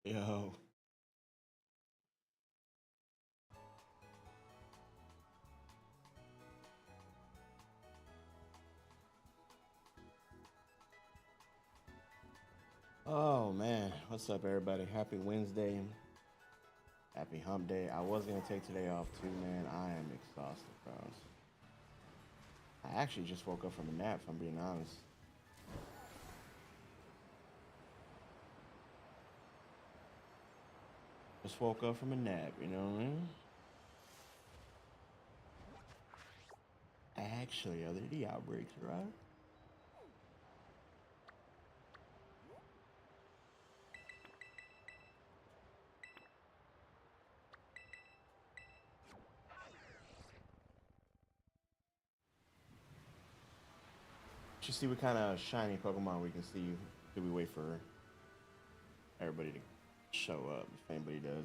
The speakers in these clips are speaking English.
Yo. Oh man, what's up everybody? Happy Wednesday. Happy hump day. I was gonna take today off too, man. I am exhausted, bro. I actually just woke up from a nap, if I'm being honest. Just woke up from a nap, you know what I mean? Actually, are there the outbreaks, right? Let's see what kind of shiny Pokemon we can see. Do we wait for everybody to show up, if anybody does?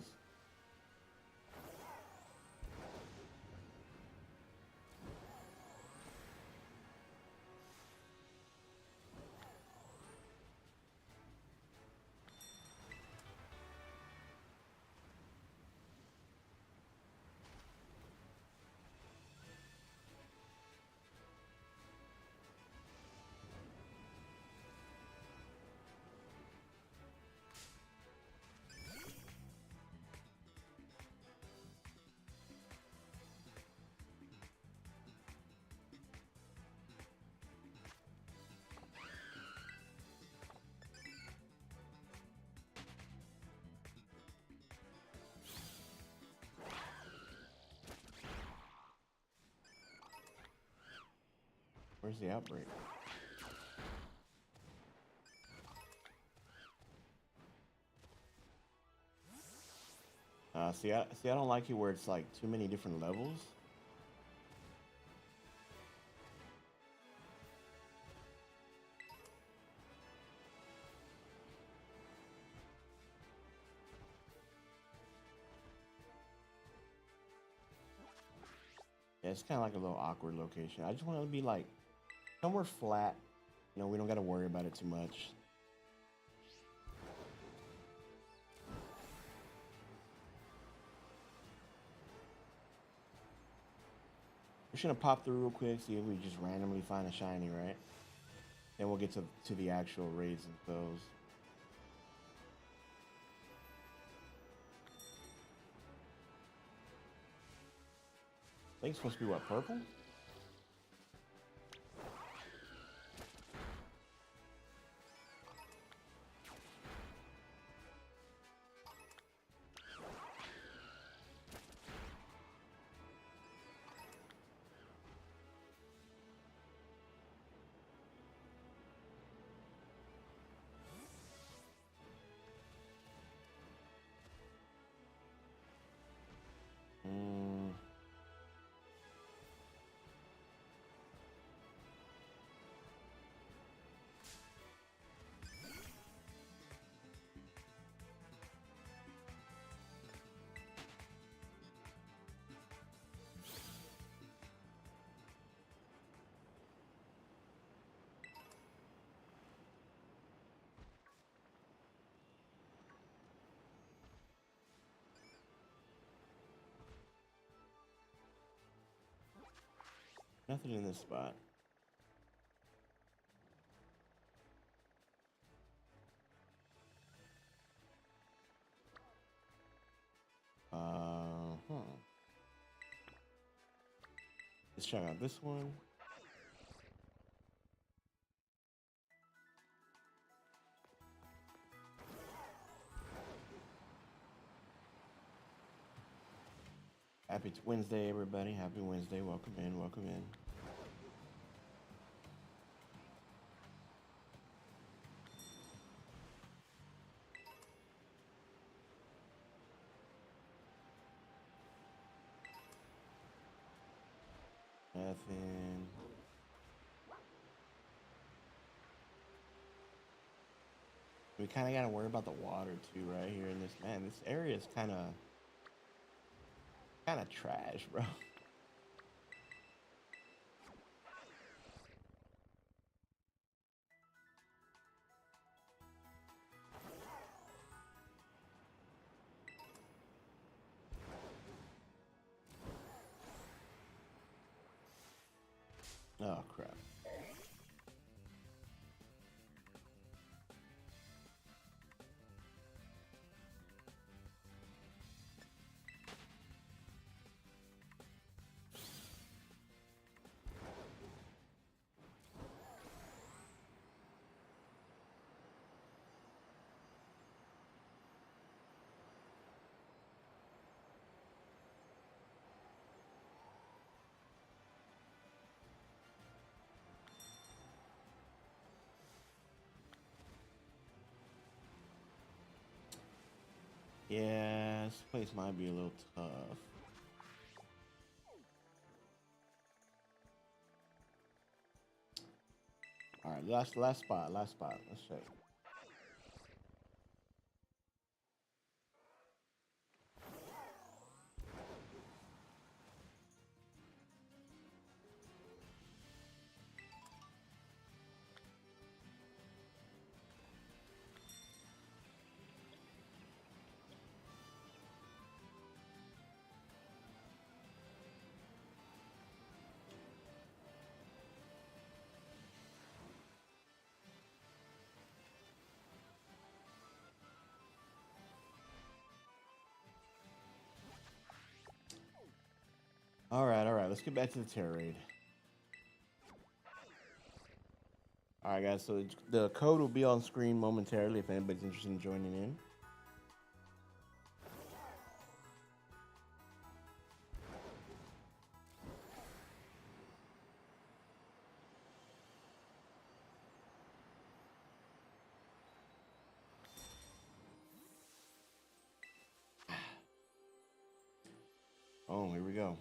Where's the outbreak? I don't like it where it's like too many different levels. Yeah, it's kind of like a little awkward location. I just want it to be like somewhere flat. You know, we don't got to worry about it too much. We're just gonna pop through real quick, see if we just randomly find a shiny, right? Then we'll get to the actual raids themselves. I think it's supposed to be what, purple? Nothing in this spot. Let's check out this one. Happy Wednesday, everybody. Happy Wednesday. Welcome in. Welcome in. Nothing. We kind of got to worry about the water too, right here in this. Man, this area is kind of trash, bro. Oh crap. Yeah, this place might be a little tough. All right, last spot. Let's check. All right. Let's get back to the Terra raid. All right, guys. So the code will be on screen momentarily if anybody's interested in joining in. Oh, here we go.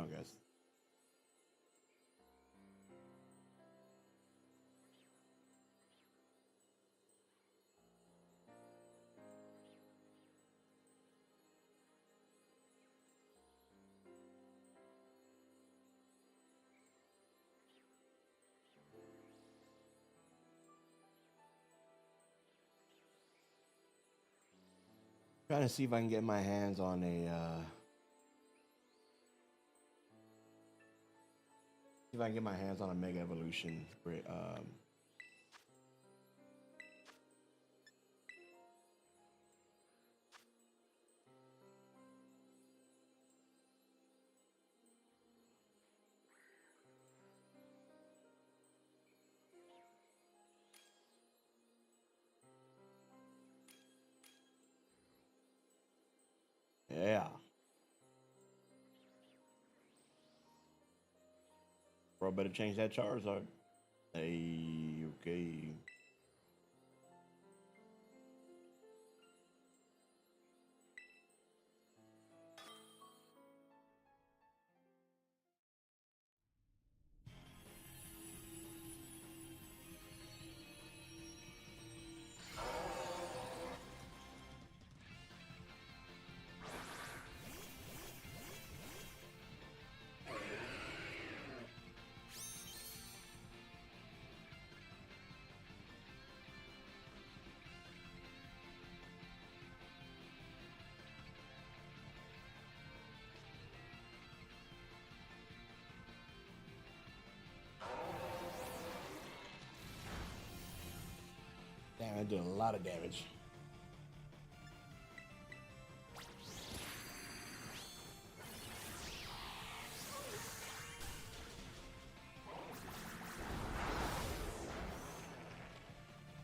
guys. Trying to see if I can get my hands on a see if I can get my hands on a Mega Evolution. Yeah. Bro, better change that Charizard. Hey, okay. Damn, I did a lot of damage.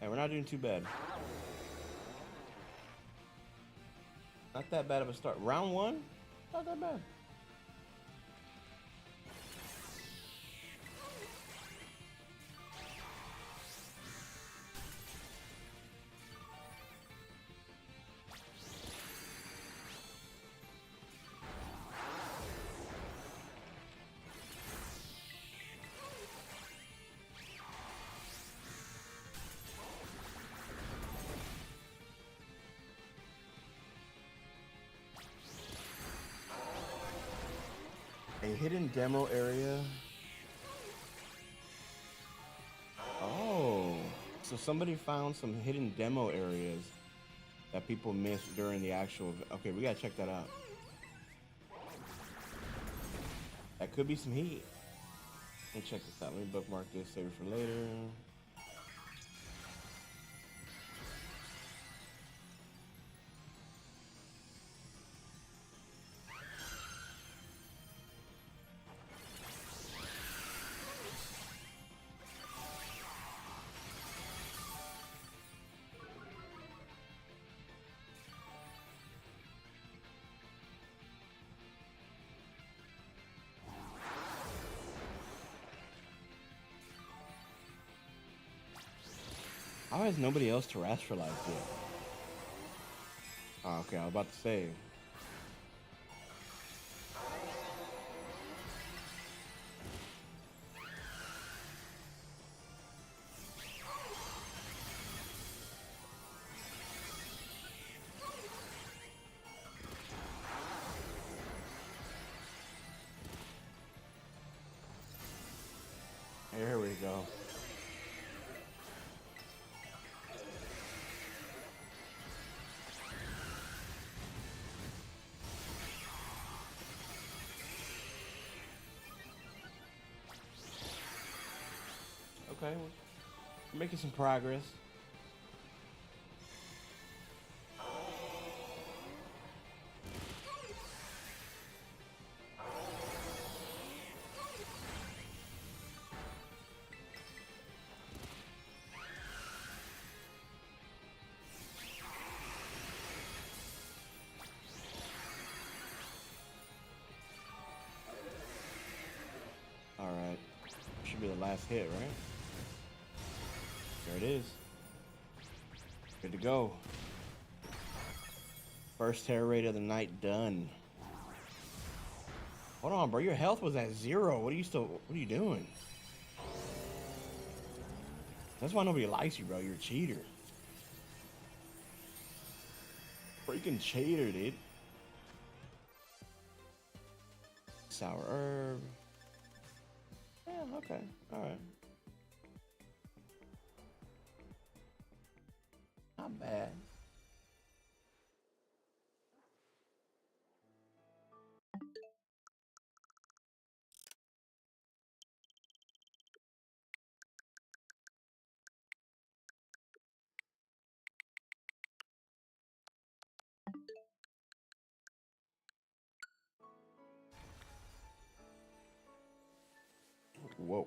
Hey, we're not doing too bad. Not that bad of a start. Round one? Not that bad. A hidden demo area. Oh, so somebody found some hidden demo areas that people missed during the actual. Okay, we gotta check that out. That could be some heat. Let me check this out. Let me bookmark this, save it for later. How has nobody else terrestrialized yet? Oh, okay, I was about to say. Here we go. Okay, we're making some progress. All right, should be the last hit, right? There it is. Good to go. First terror rate of the night done. Hold on, bro. Your health was at 0. What are you doing? That's why nobody likes you, bro. You're a cheater. Freaking cheater, dude. Sour herb. Yeah, okay. Alright. Not bad. Whoa.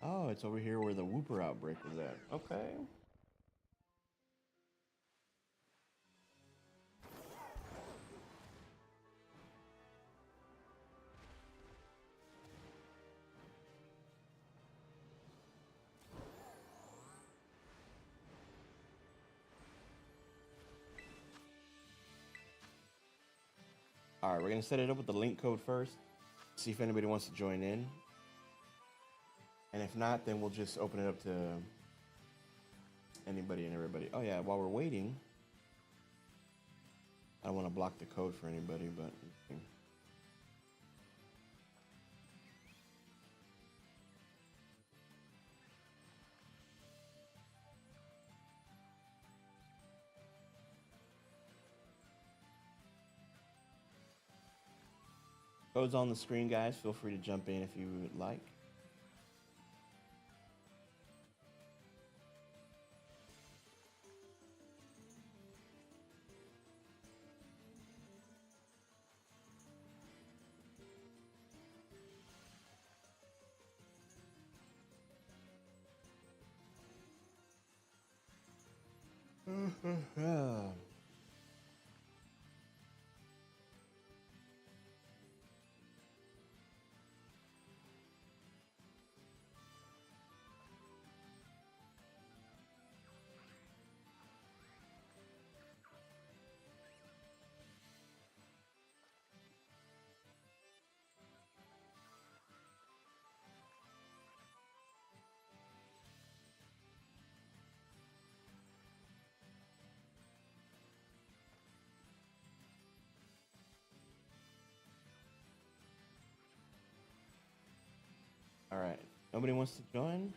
Oh, it's over here where the Whooper outbreak was at. Okay. All right, we're gonna set it up with the link code first. See if anybody wants to join in. And if not, then we'll just open it up to anybody and everybody. Oh yeah, while we're waiting, I don't want to block the code for anybody, but code's on the screen, guys. Feel free to jump in if you would like. All right. Nobody wants to join?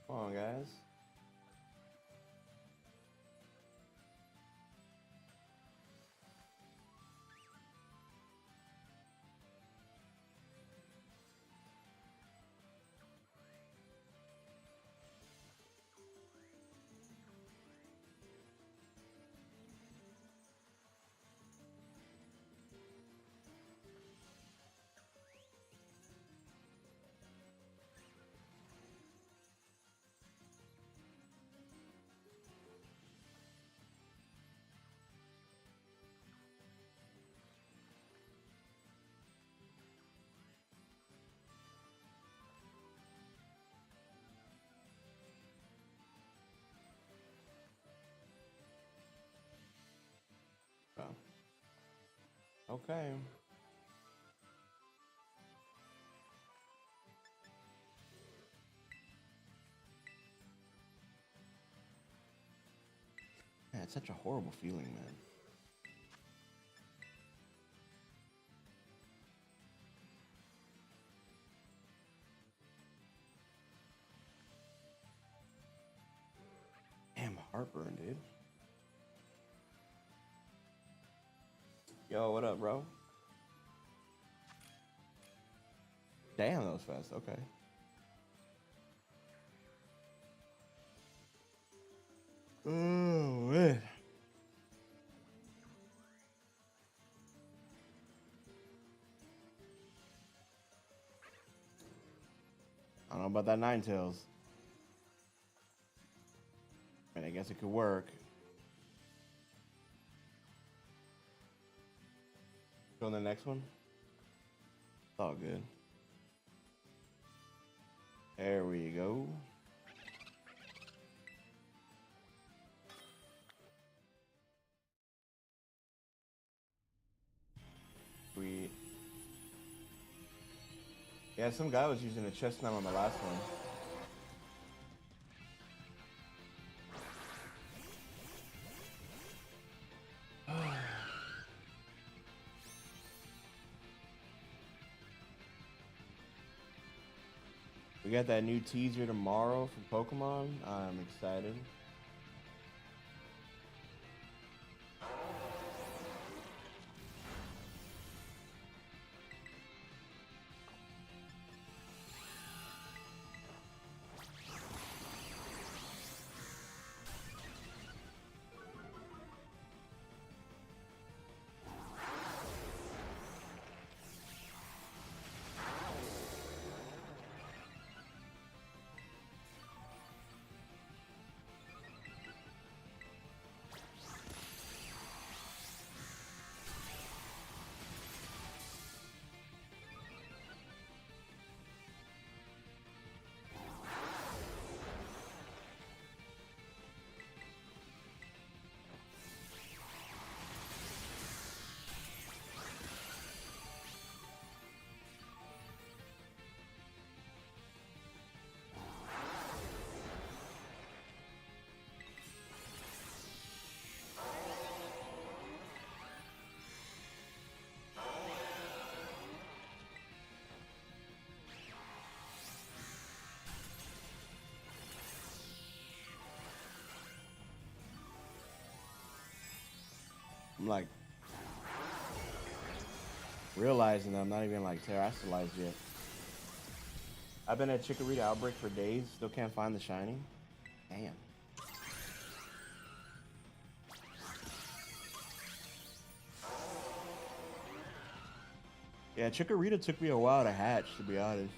Come on, guys. Oh. Okay. Yeah, it's such a horrible feeling, man. Damn, heartburn, dude. Yo, what up, bro? Damn, that was fast. Okay. Oh, man. I don't know about that Ninetales. I guess it could work. Go on the next one. It's all good. There we go. Sweet. Yeah, some guy was using a chestnut on the last one. We got that new teaser tomorrow from Pokemon. I'm excited. I'm like realizing that I'm not even like terrestrialized yet. I've been at Chikorita Outbreak for days, still can't find the shiny. Damn. Yeah, Chikorita took me a while to hatch, to be honest.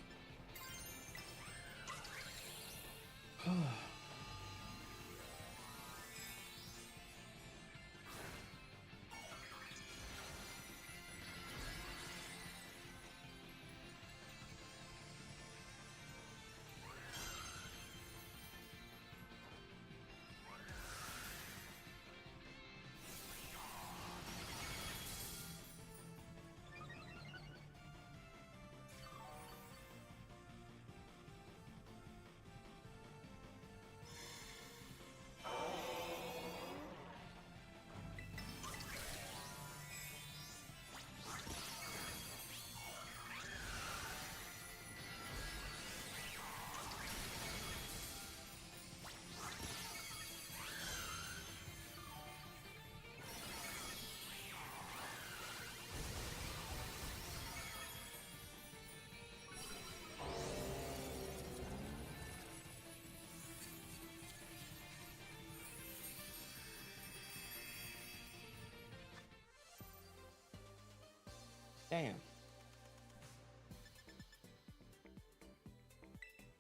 Damn.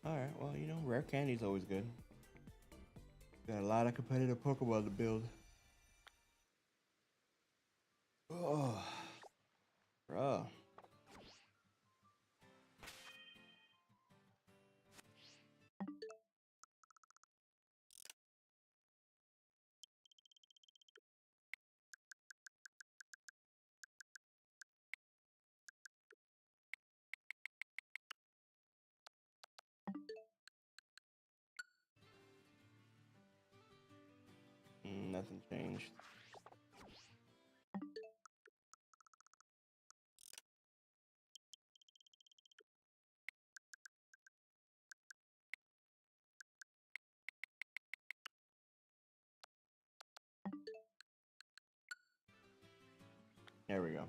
Alright, well, you know, rare candy's always good. Got a lot of competitive Pokemon to build. Oh, bro. Nothing changed. There we go.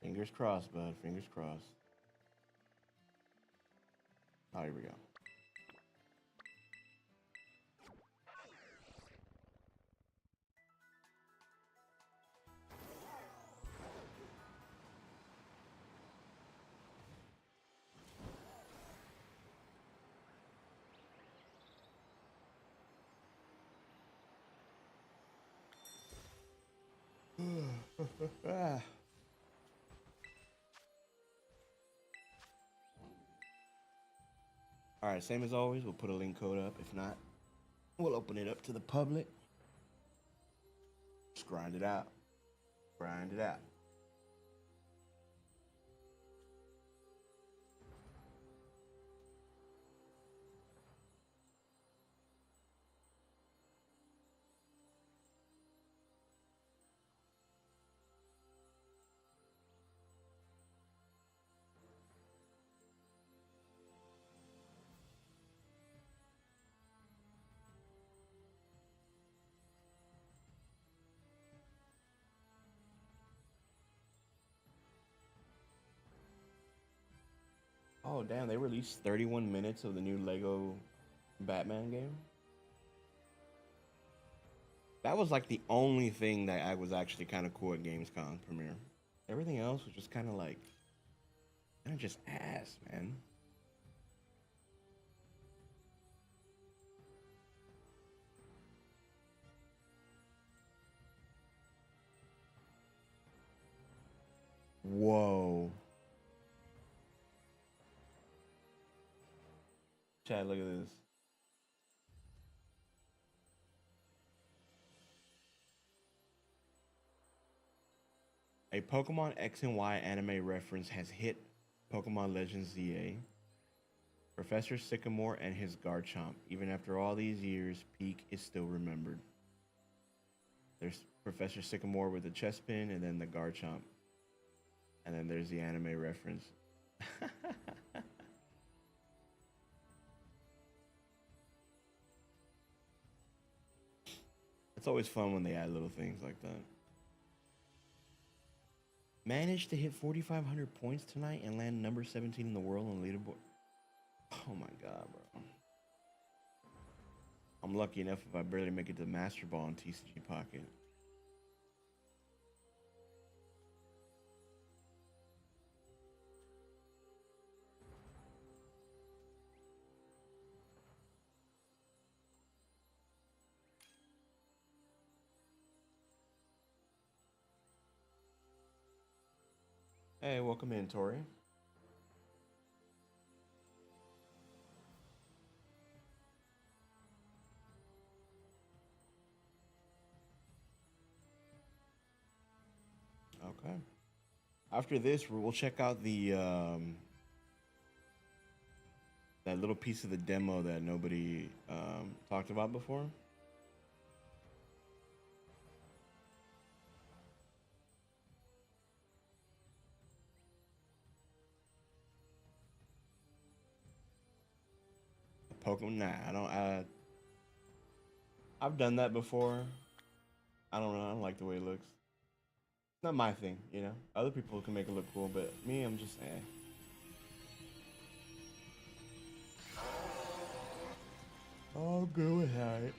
Fingers crossed, bud. Fingers crossed. Oh, here we go. All right, same as always. We'll put a link code up. If not, we'll open it up to the public. Just grind it out. Grind it out. Oh, damn, they released 31 minutes of the new Lego Batman game. That was like the only thing that I was actually kind of cool at Gamescom premiere. Everything else was just kind of just ass, man. Whoa. Chad, look at this. A Pokemon X and Y anime reference has hit Pokemon Legends ZA. Professor Sycamore and his Garchomp. Even after all these years, Peak is still remembered. There's Professor Sycamore with the chest pin, and then the Garchomp. And then there's the anime reference. It's always fun when they add little things like that. Managed to hit 4,500 points tonight and land number 17 in the world on the leaderboard. Oh my god, bro. I'm lucky enough if I barely make it to Master Ball in TCG Pocket. Hey, welcome in, Tori. Okay. After this, we'll check out the that little piece of the demo that nobody talked about before. Pokemon, nah, I don't. I've done that before. I don't know. I don't like the way it looks. It's not my thing, you know. Other people can make it look cool, but me, I'm just eh. I'll go with that.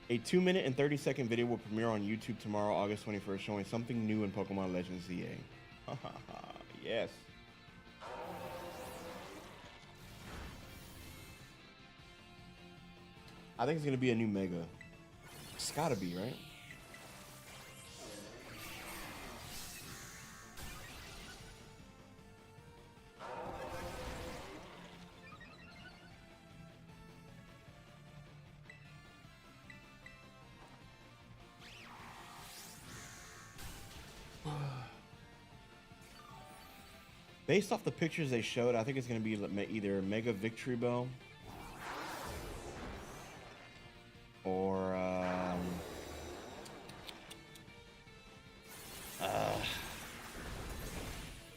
A 2-minute and 30-second video will premiere on YouTube tomorrow, August 21st, showing something new in Pokemon Legends ZA. Yes. I think it's gonna be a new Mega. It's gotta be, right? Based off the pictures they showed, I think it's going to be either Mega Victory Bell or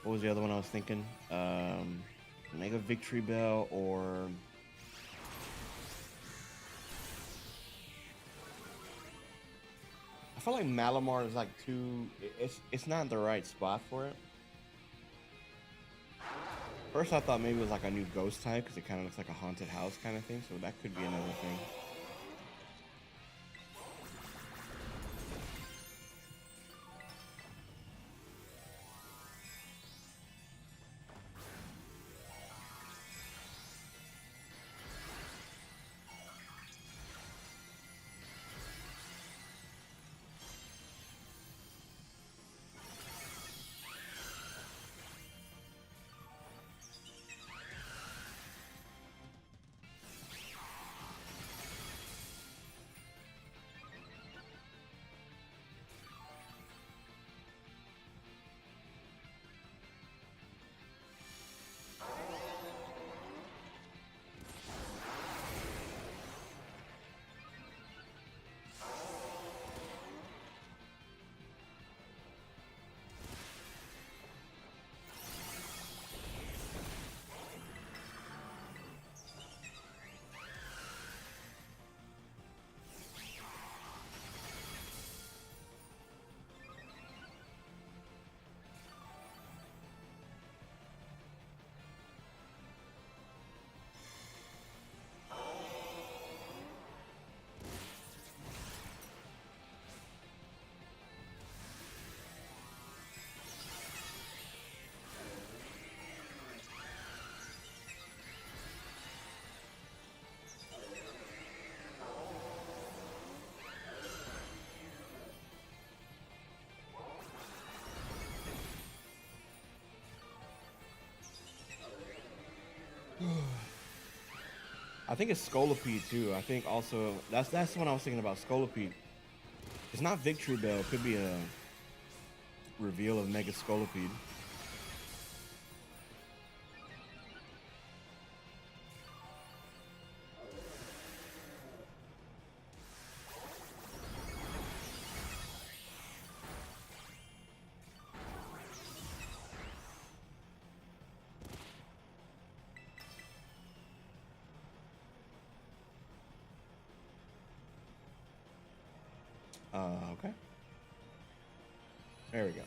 what was the other one I was thinking? Mega Victory Bell or I feel like Malamar is like too. It's not the right spot for it. First, I thought maybe it was like a new ghost type because it kind of looks like a haunted house kind of thing. So that could be another thing. I think it's Scolipede too. I think also that's what I was thinking about. Scolipede. It's not Victory Bell. It could be a reveal of Mega Scolipede. Okay. There we go.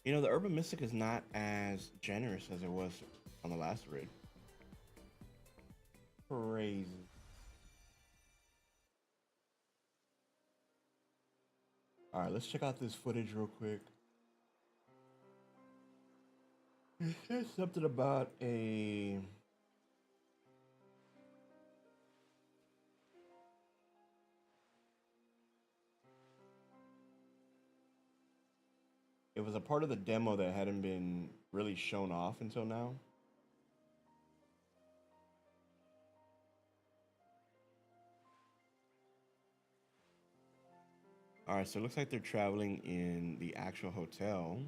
You know, the Urban Mystic is not as generous as it was on the last raid. Crazy. All right, let's check out this footage real quick. It says something about a... It was a part of the demo that hadn't been really shown off until now. All right, so it looks like they're traveling in the actual hotel.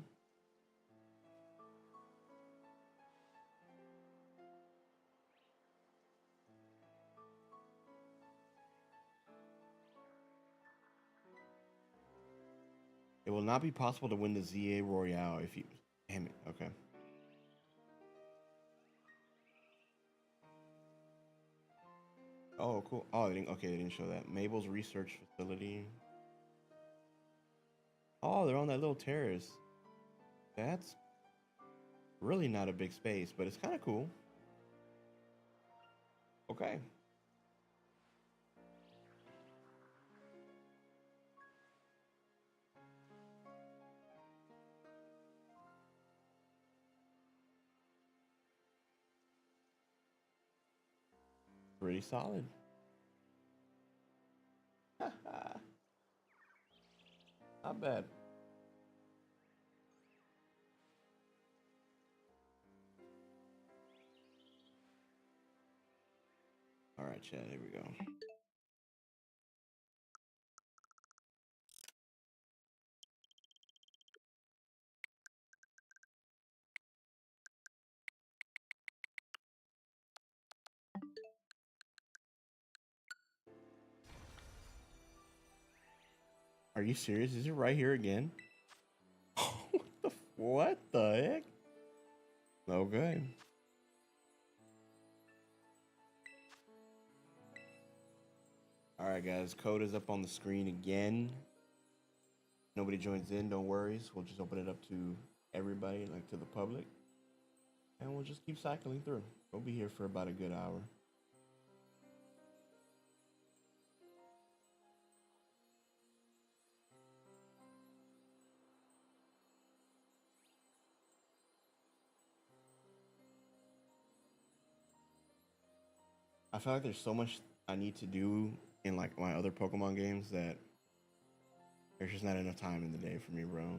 It will not be possible to win the ZA Royale if you... Damn it, okay. Oh, cool. Oh, they didn't show that. Mabel's research facility. Oh, they're on that little terrace. That's really not a big space, but it's kind of cool. Okay. Pretty solid. Not bad. All right, chat, here we go. Are you serious? Is it right here again? What the heck? Okay. All right, guys. Code is up on the screen again. Nobody joins in, don't worry. So we'll just open it up to everybody, like to the public. And we'll just keep cycling through. We'll be here for about a good hour. I feel like there's so much I need to do in like my other Pokemon games that there's just not enough time in the day for me, bro.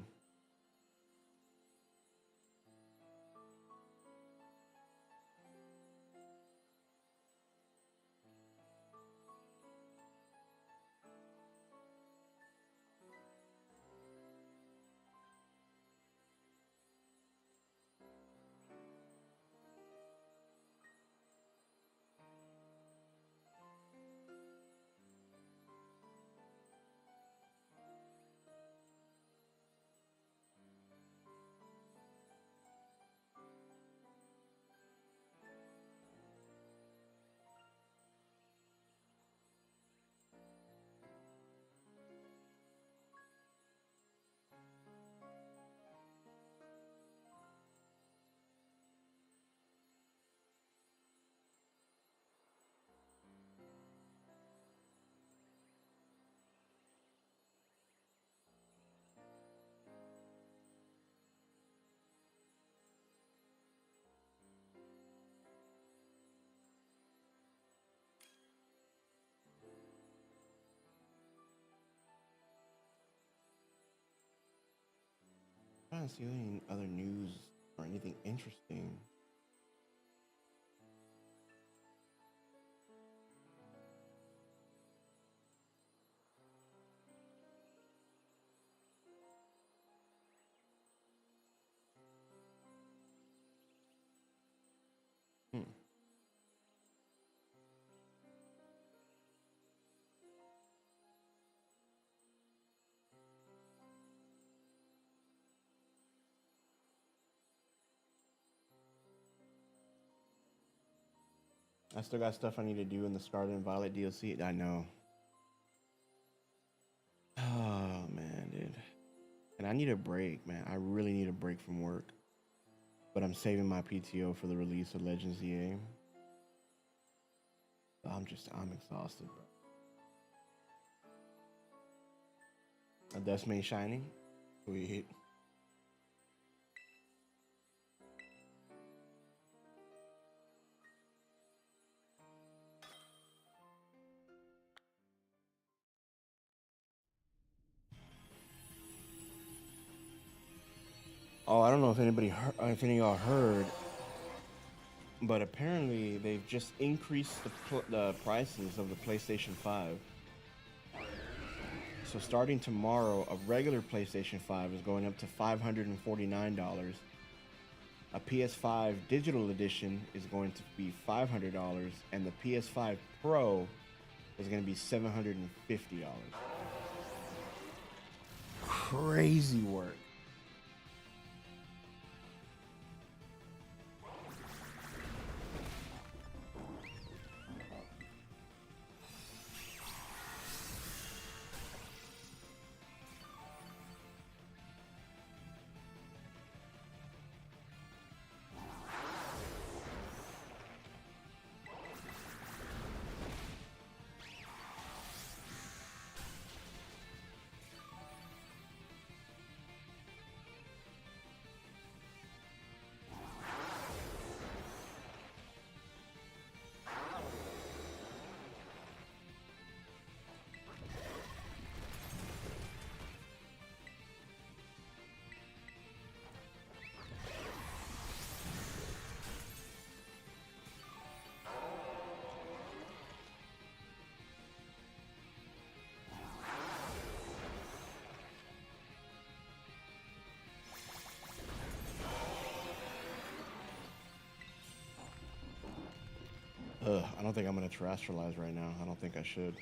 trying to see any other news or anything interesting. Hmm. I still got stuff I need to do in the Scarlet and Violet DLC. I know. Oh man, dude. And I need a break, man. I really need a break from work. But I'm saving my PTO for the release of Legends EA. I'm exhausted, bro. A Dustmane Shining? Sweet. Oh, I don't know if anybody heard, if any of y'all heard, but apparently they've just increased the prices of the PlayStation 5. So starting tomorrow, a regular PlayStation 5 is going up to $549. A PS5 digital edition is going to be $500, and the PS5 Pro is going to be $750. Crazy work. I don't think I'm going to terrestrialize right now. I don't think I should.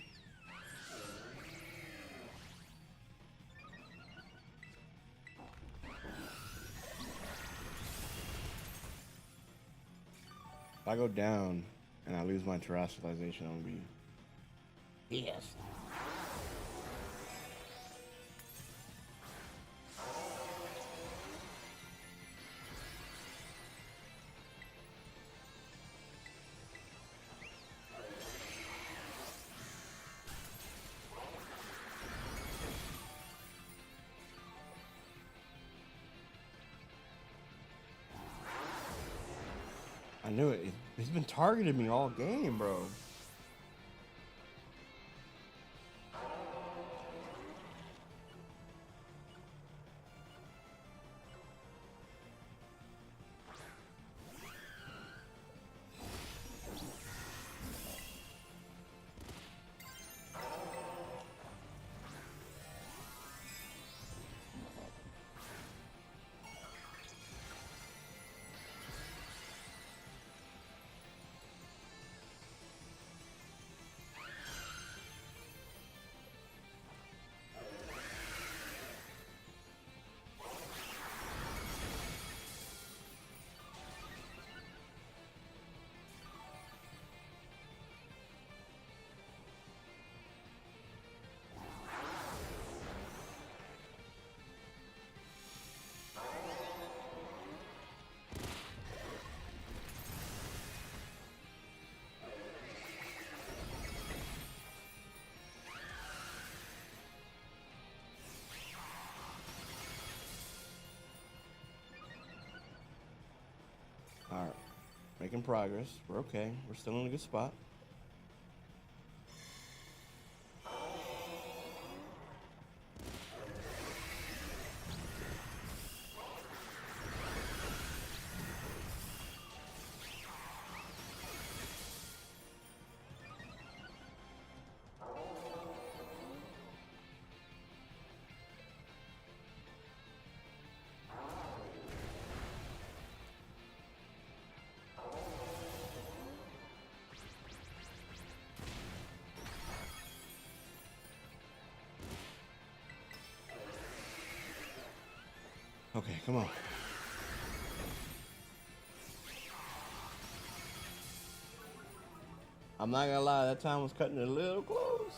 If I go down and I lose my terrestrialization, I'm going to be... Yes. I knew it. He's been targeting me all game, bro. All right, making progress. We're okay. We're still in a good spot. Okay, come on. I'm not gonna lie, that time was cutting it a little close.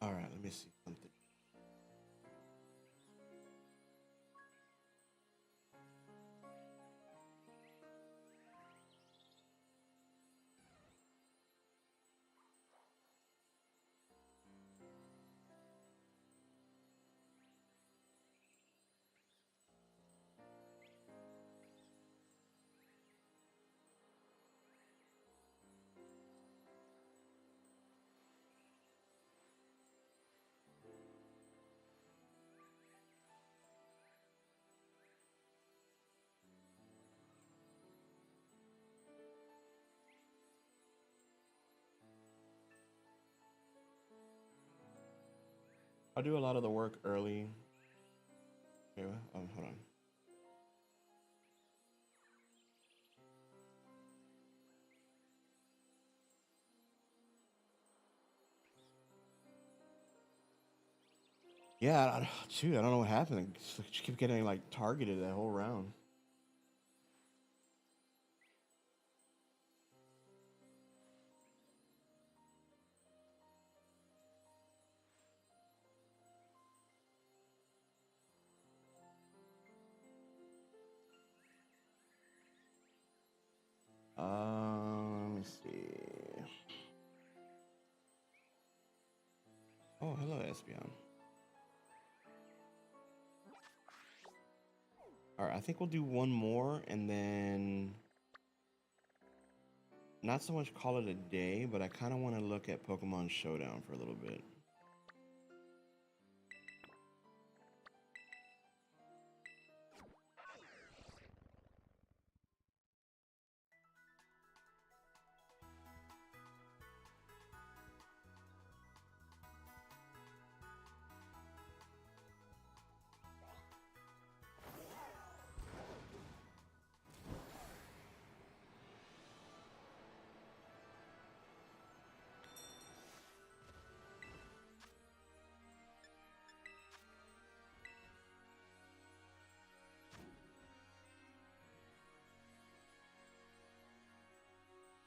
All right, let me see something. I do a lot of the work early. Wait, what? Oh, hold on. Yeah, shoot, I don't know what happened. She kept getting like targeted that whole round. Let me see. Oh, hello, Espeon. All right, I think we'll do one more and then not so much call it a day, but I kind of want to look at Pokemon Showdown for a little bit.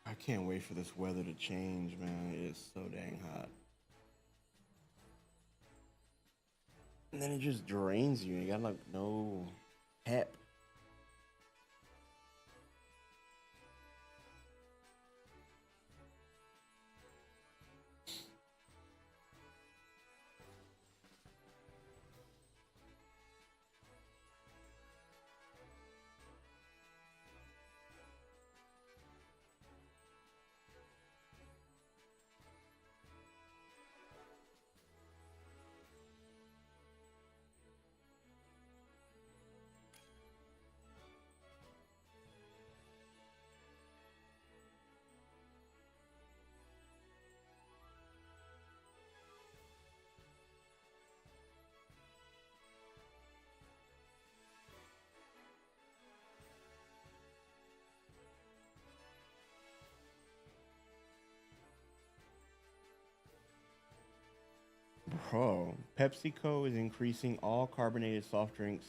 I can't wait for this weather to change, man. It is so dang hot. And then it just drains you. You got like no pep. Bro, PepsiCo is increasing all carbonated soft drinks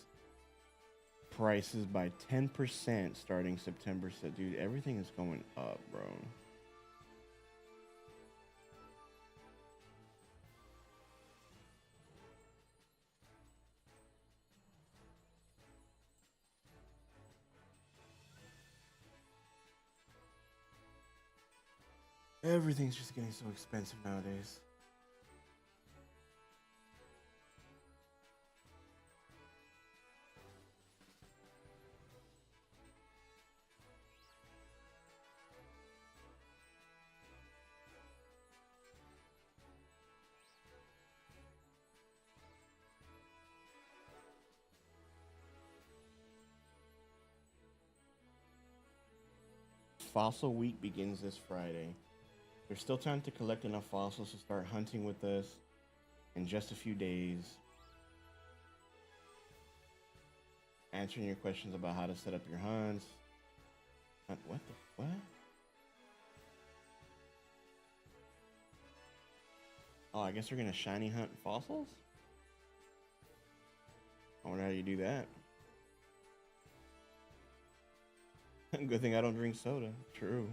prices by 10% starting September. So, dude, everything is going up, bro. Everything's just getting so expensive nowadays. Fossil week begins this Friday. There's still time to collect enough fossils to start hunting with us in just a few days. Answering your questions about how to set up your hunts. What the what? Oh, I guess we're gonna shiny hunt fossils? I wonder how you do that. Good thing I don't drink soda. True.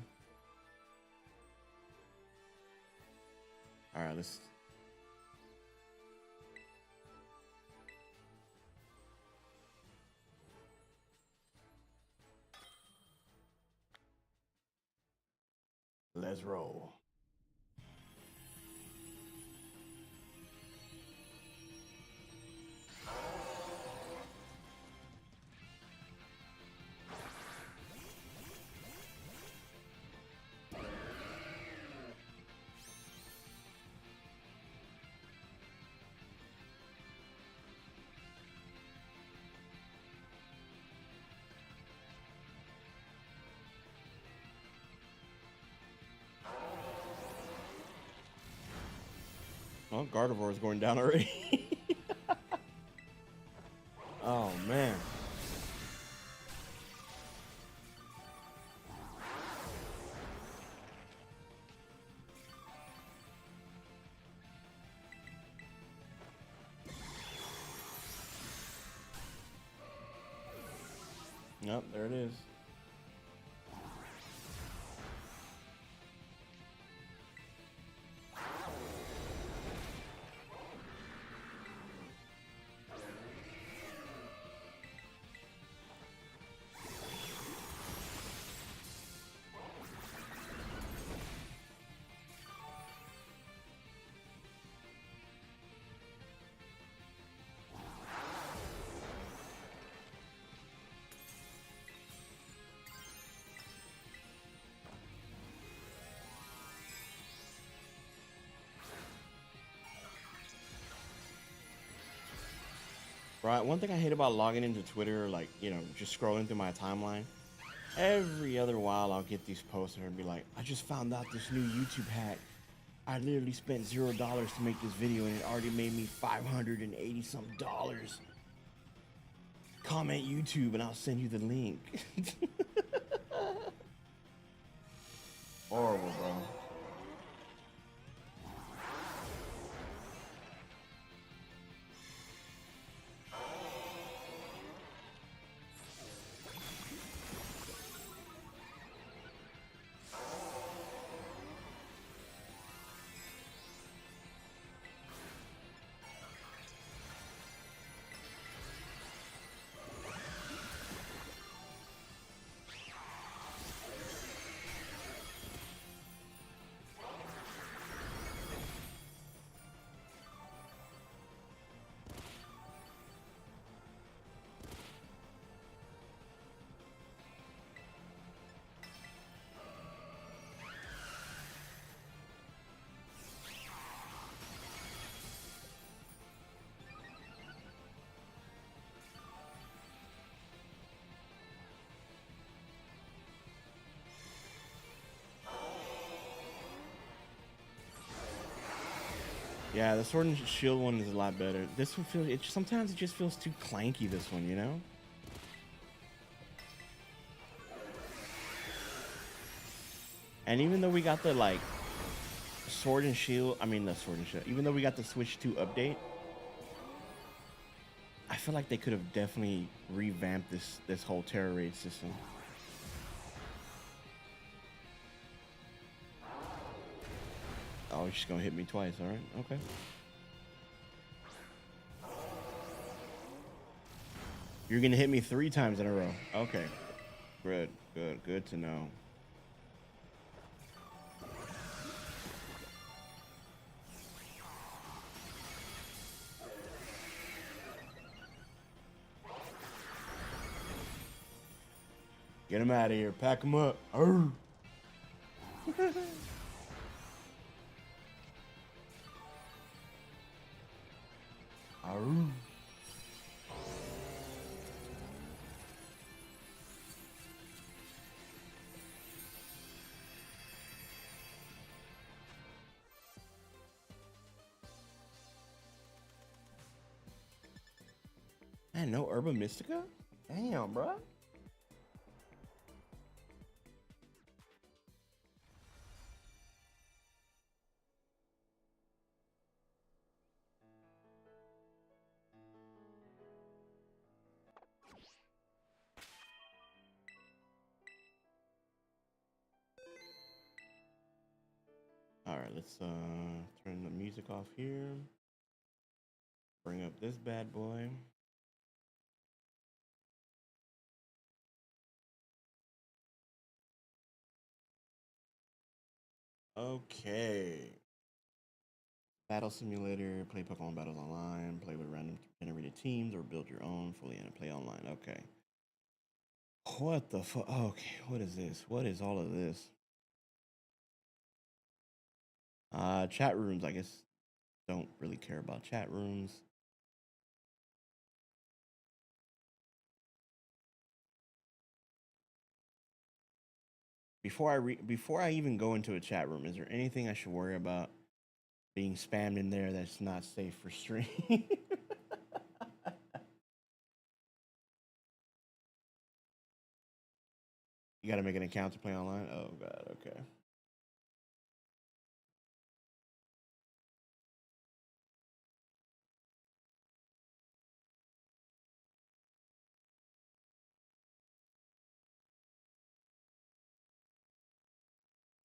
All right, let's. Let's roll. Oh, Gardevoir is going down already. Oh, man. Yep, there it is. Right. One thing I hate about logging into Twitter, like, you know, just scrolling through my timeline, every other while I'll get these posts and it'll be like, I just found out this new YouTube hack. I literally spent $0 to make this video and it already made me $580 some dollars. Comment YouTube and I'll send you the link. Horrible, bro. Yeah, the Sword and Shield one is a lot better. This one feels, sometimes it just feels too clanky, this one, you know? And even though we got the, like, Sword and Shield, even though we got the Switch 2 update, I feel like they could have definitely revamped this whole Terra Raid system. Oh, she's gonna hit me twice, alright, okay. You're gonna hit me 3 times in a row. Okay. Good to know. Get him out of here. Pack him up. Arr. Arr. Man, no Herba Mystica? Damn, bro. All right, let's turn the music off here. Bring up this bad boy. Okay. Battle simulator, play Pokemon battles online, play with random generated teams, or build your own fully and play online. Okay. What the fuck? Okay, what is this? What is all of this? Chat rooms, I guess. Don't really care about chat rooms. Before I even go into a chat room, is there anything I should worry about being spammed in there that's not safe for stream? You gotta make an account to play online? Oh god, okay.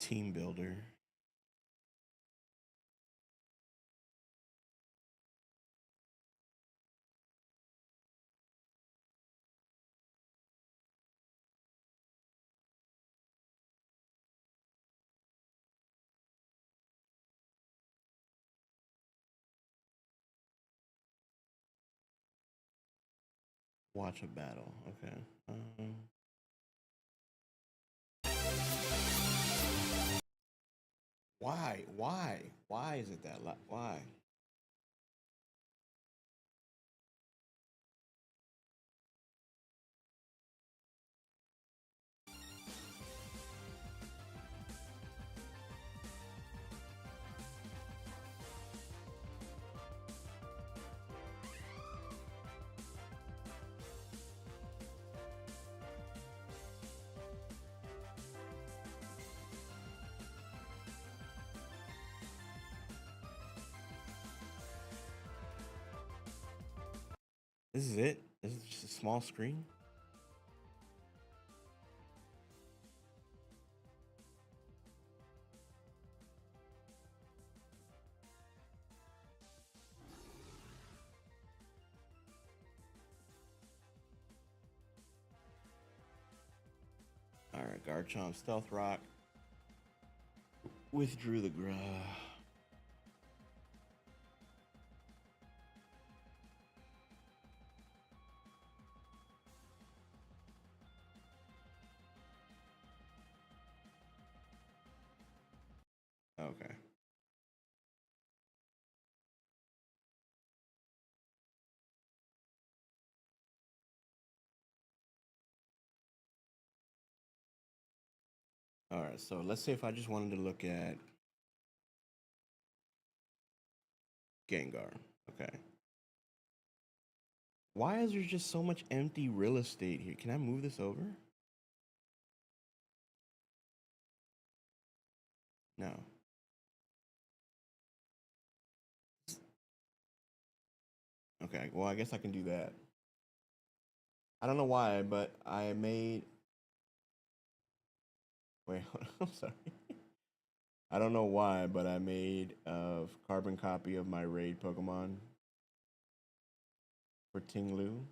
Team builder. Watch a battle. Okay. Why? Why? Why is it that? Why? This is it? This is just a small screen? Alright, Garchomp, Stealth Rock. Withdrew the gra. Okay. Alright, so let's say if I just wanted to look at Gengar. Okay. Why is there just so much empty real estate here? Can I move this over? No. Okay, well, I guess I can do that. I don't know why, but I made. Wait, I'm sorry. I don't know why, but I made a carbon copy of my raid Pokemon for Ting-Lu.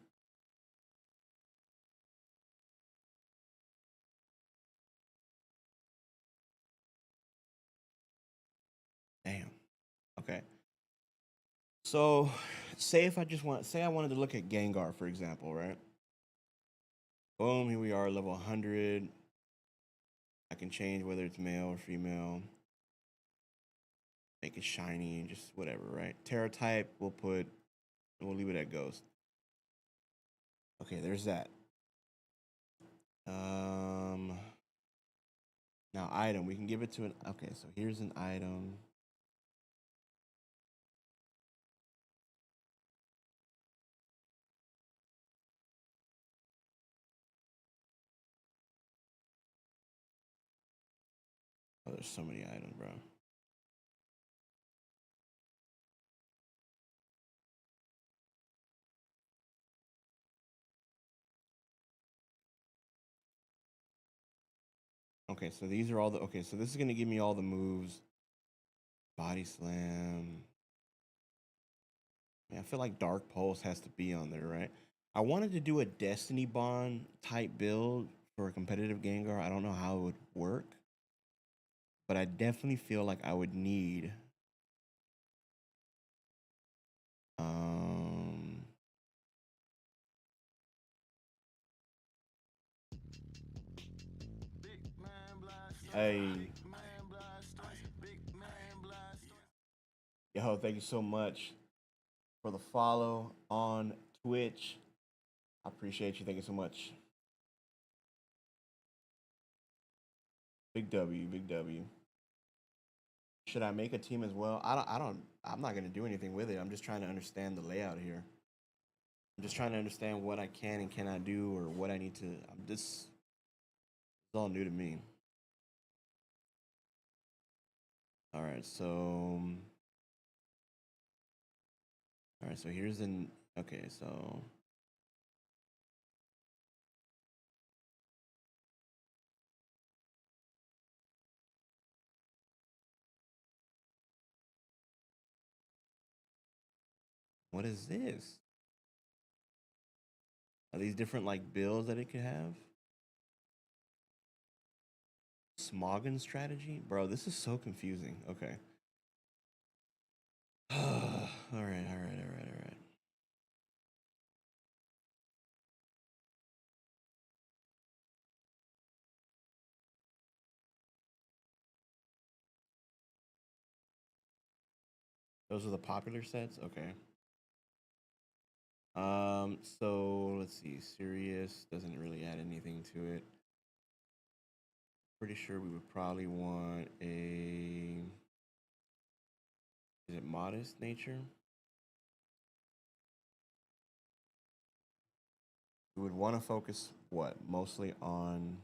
Damn. Okay. So, say if I just want, say I wanted to look at Gengar, for example, right? Boom, here we are, level 100. I can change whether it's male or female. Make it shiny, just whatever, right? Terra type, we'll leave it at ghost. Okay, there's that. Now item, we can give it to an, okay, so here's an item. Oh, there's so many items, bro. Okay, so these are all the, okay, so this is gonna give me all the moves. Body slam. Man, I feel like Dark Pulse has to be on there, right? I wanted to do a Destiny Bond type build for a competitive Gengar. I don't know how it would work, but I definitely feel like I would need um hey, yo, thank you so much for the follow on Twitch. I appreciate you. Thank you so much. Big W, big W. Should I make a team as well? I'm not gonna do anything with it. I'm just trying to understand the layout here. I'm just trying to understand what I can and cannot do, or what I need to. This is all new to me. All right, so here's an, okay, so what is this? Are these different like builds that it could have? Smoggin strategy? Bro, this is so confusing. Okay. All right. Those are the popular sets? Okay. So let's see. Sirius doesn't really add anything to it. Pretty sure we would probably want a, is it modest nature? We would want to focus what? Mostly on,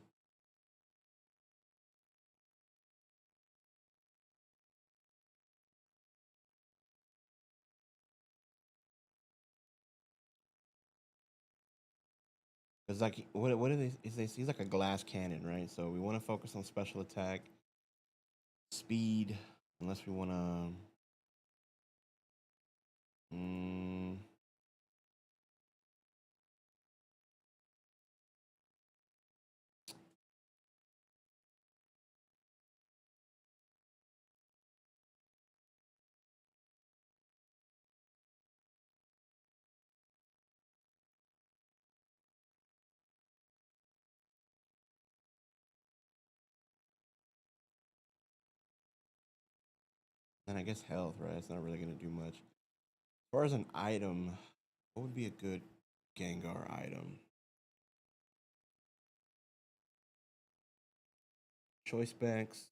because like what are they, is they, he's like a glass cannon, right? So we want to focus on special attack, speed, unless we want to and I guess health, right? It's not really going to do much. As far as an item, what would be a good Gengar item? Choice specs,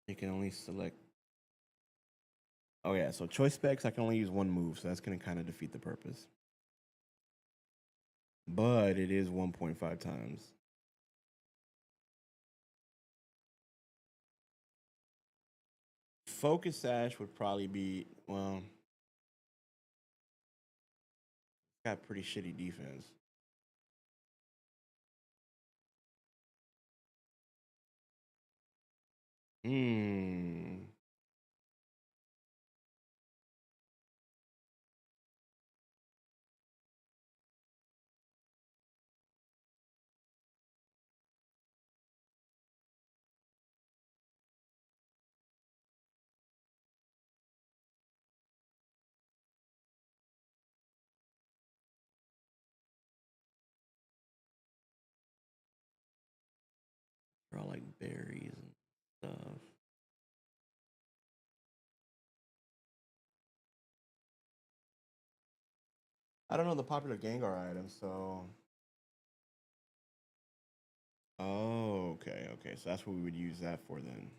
you can only select. Oh yeah, so choice specs, I can only use one move, so that's going to kind of defeat the purpose. But it is 1.5 times. Focus Sash would probably be, well, got pretty shitty defense. Hmm. berries and stuff. I don't know the popular Gengar items, so. Oh, okay, okay. So that's what we would use that for then.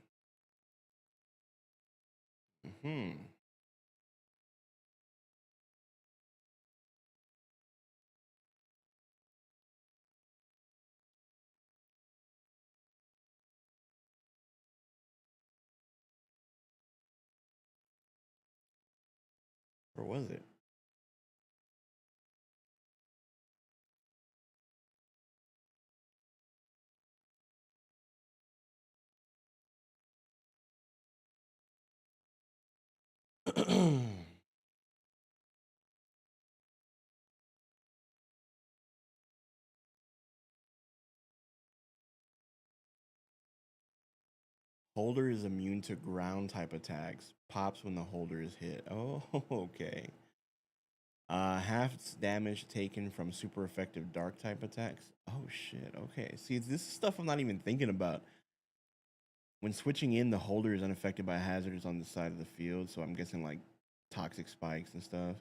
Hmm. Or was it? Holder is immune to ground type attacks. Pops when the holder is hit. Oh, okay. Half damage taken from super effective dark type attacks. Oh shit. Okay. See, this is stuff I'm not even thinking about. When switching in, the holder is unaffected by hazards on the side of the field. So I'm guessing like toxic spikes and stuff.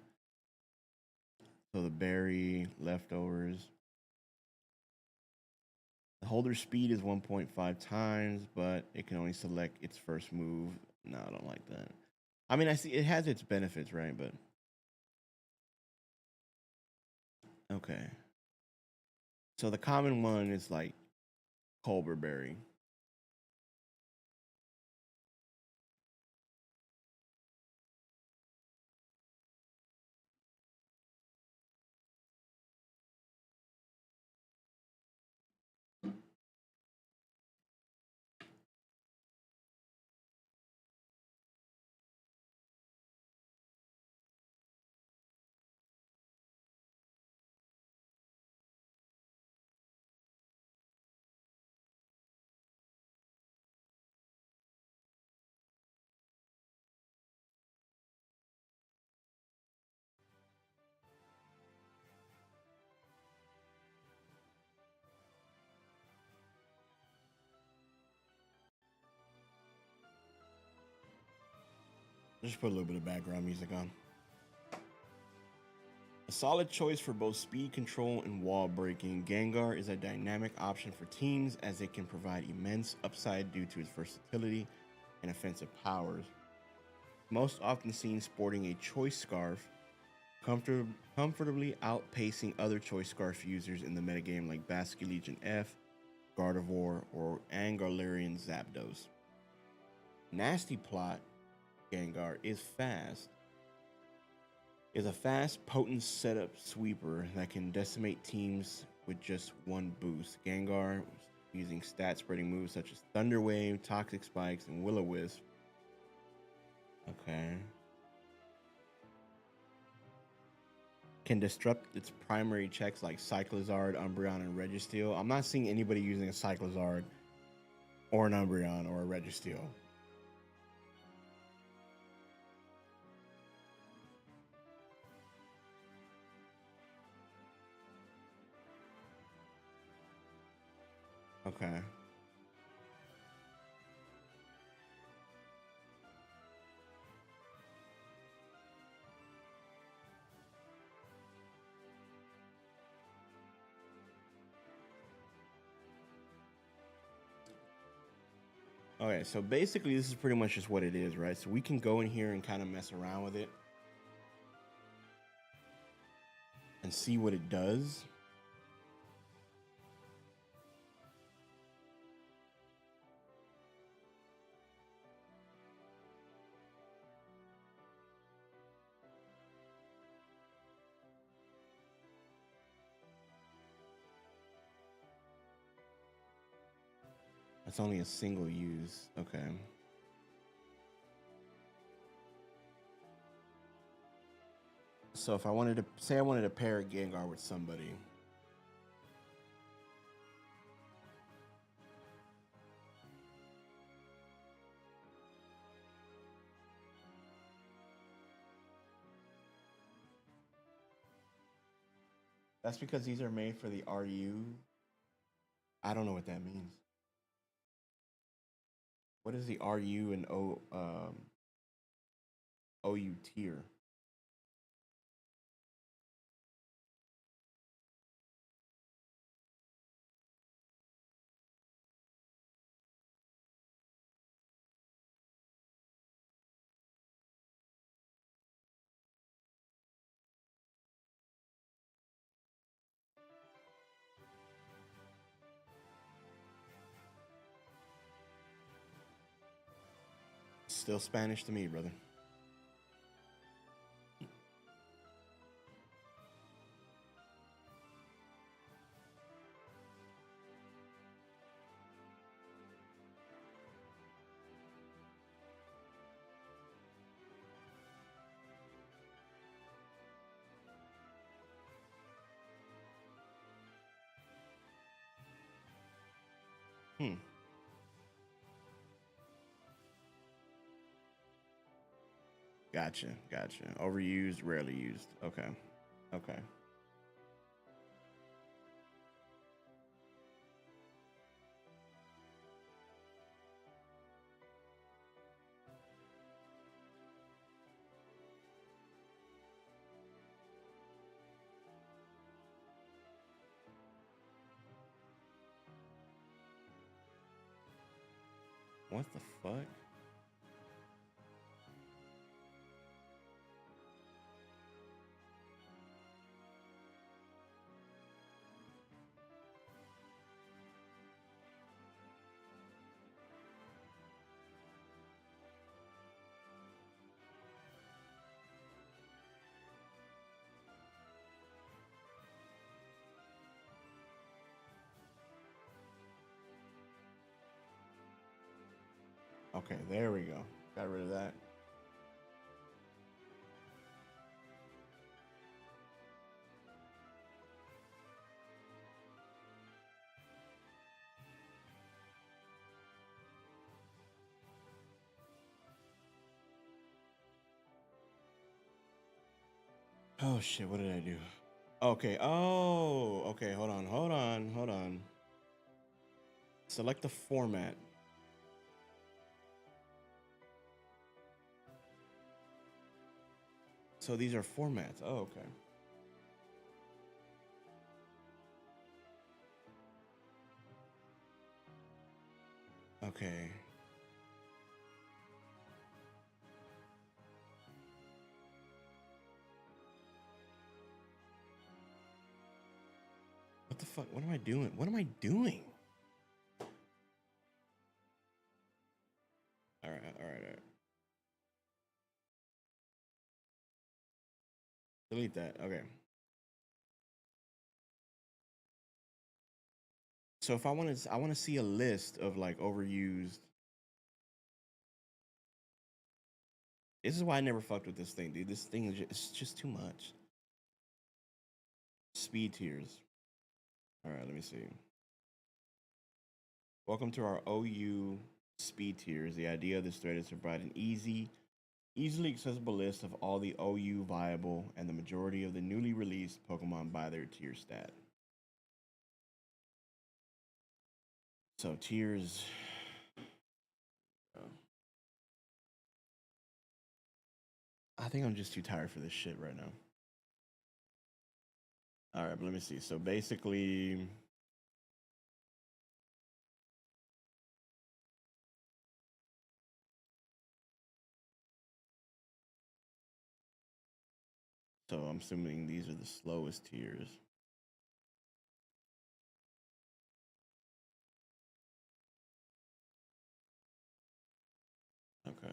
So the berry leftovers. The holder speed is 1.5 times, but it can only select its first move. No, I don't like that. I mean, I see it has its benefits, right? But okay. So the common one is like Culber berry. Just put a little bit of background music on. A solid choice for both speed control and wall breaking, Gengar is a dynamic option for teams as it can provide immense upside due to its versatility and offensive powers. Most often seen sporting a choice scarf, comfortably outpacing other choice scarf users in the metagame like Basculegion F, Gardevoir, or Galarian Zapdos. Nasty Plot Gengar is a fast, potent setup sweeper that can decimate teams with just one boost. Gengar, using stat spreading moves such as Thunder Wave, Toxic Spikes, and Will-O-Wisp. Okay. Can disrupt its primary checks like Cyclizard, Umbreon, and Registeel. I'm not seeing anybody using a Cyclizard or an Umbreon or a Registeel. Okay. Okay, so basically this is pretty much just what it is, right? So we can go in here and kind of mess around with it and see what it does. It's only a single use. Okay. So if I wanted to say I wanted to pair a Gengar with somebody. That's because these are made for the RU. I don't know what that means. What is the RU and OU tier? Still Spanish to me, brother. Hmm. Gotcha. Gotcha. Overused, rarely used. Okay. Okay. What the fuck? Okay, there we go. Got rid of that. Oh shit, what did I do? Okay. Oh, okay. Hold on. Hold on. Hold on. Select the format. So these are formats. Oh, okay. Okay. What the fuck? What am I doing? What am I doing? All right. All right. All right. Delete that. Okay. So if I want to see a list of like overused. This is why I never fucked with this thing, dude. This thing is it's just too much. Speed tiers. All right, let me see. Welcome to our OU speed tiers. The idea of this thread is to provide an easily accessible list of all the OU viable and the majority of the newly released Pokemon by their tier stat. So tiers. I think I'm just too tired for this shit right now. All right, but let me see. So basically, so I'm assuming these are the slowest tiers. Okay.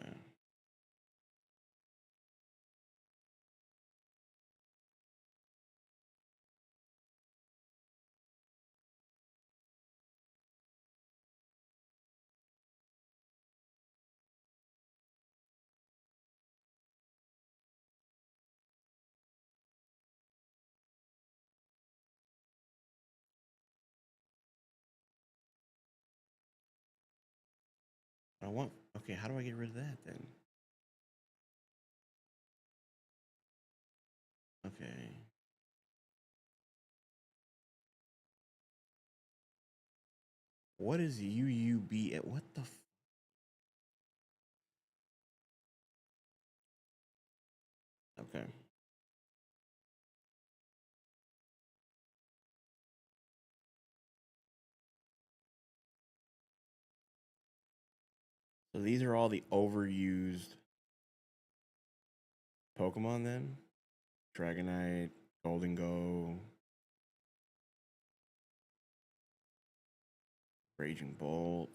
I want. Okay, how do I get rid of that then? Okay. What is UUB at what the Okay. So these are all the overused Pokemon then? Dragonite, Golden Go, Raging Bolt.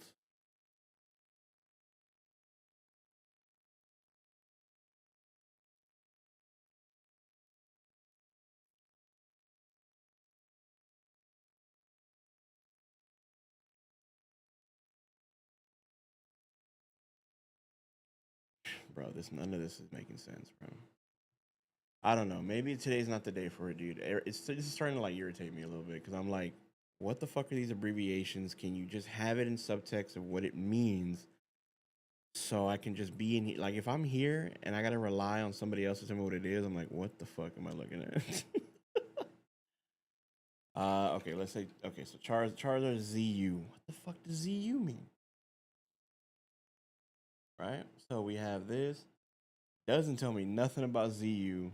Bro, none of this is making sense, bro. I don't know. Maybe today's not the day for it, dude. It's starting to like irritate me a little bit because I'm like, what the fuck are these abbreviations? Can you just have it in subtext of what it means so I can just be in here? Like, if I'm here and I gotta rely on somebody else to tell me what it is, I'm like, what the fuck am I looking at? Okay, let's say, okay, so Charizard ZU. What the fuck does ZU mean? Right? So we have this. Doesn't tell me nothing about ZU.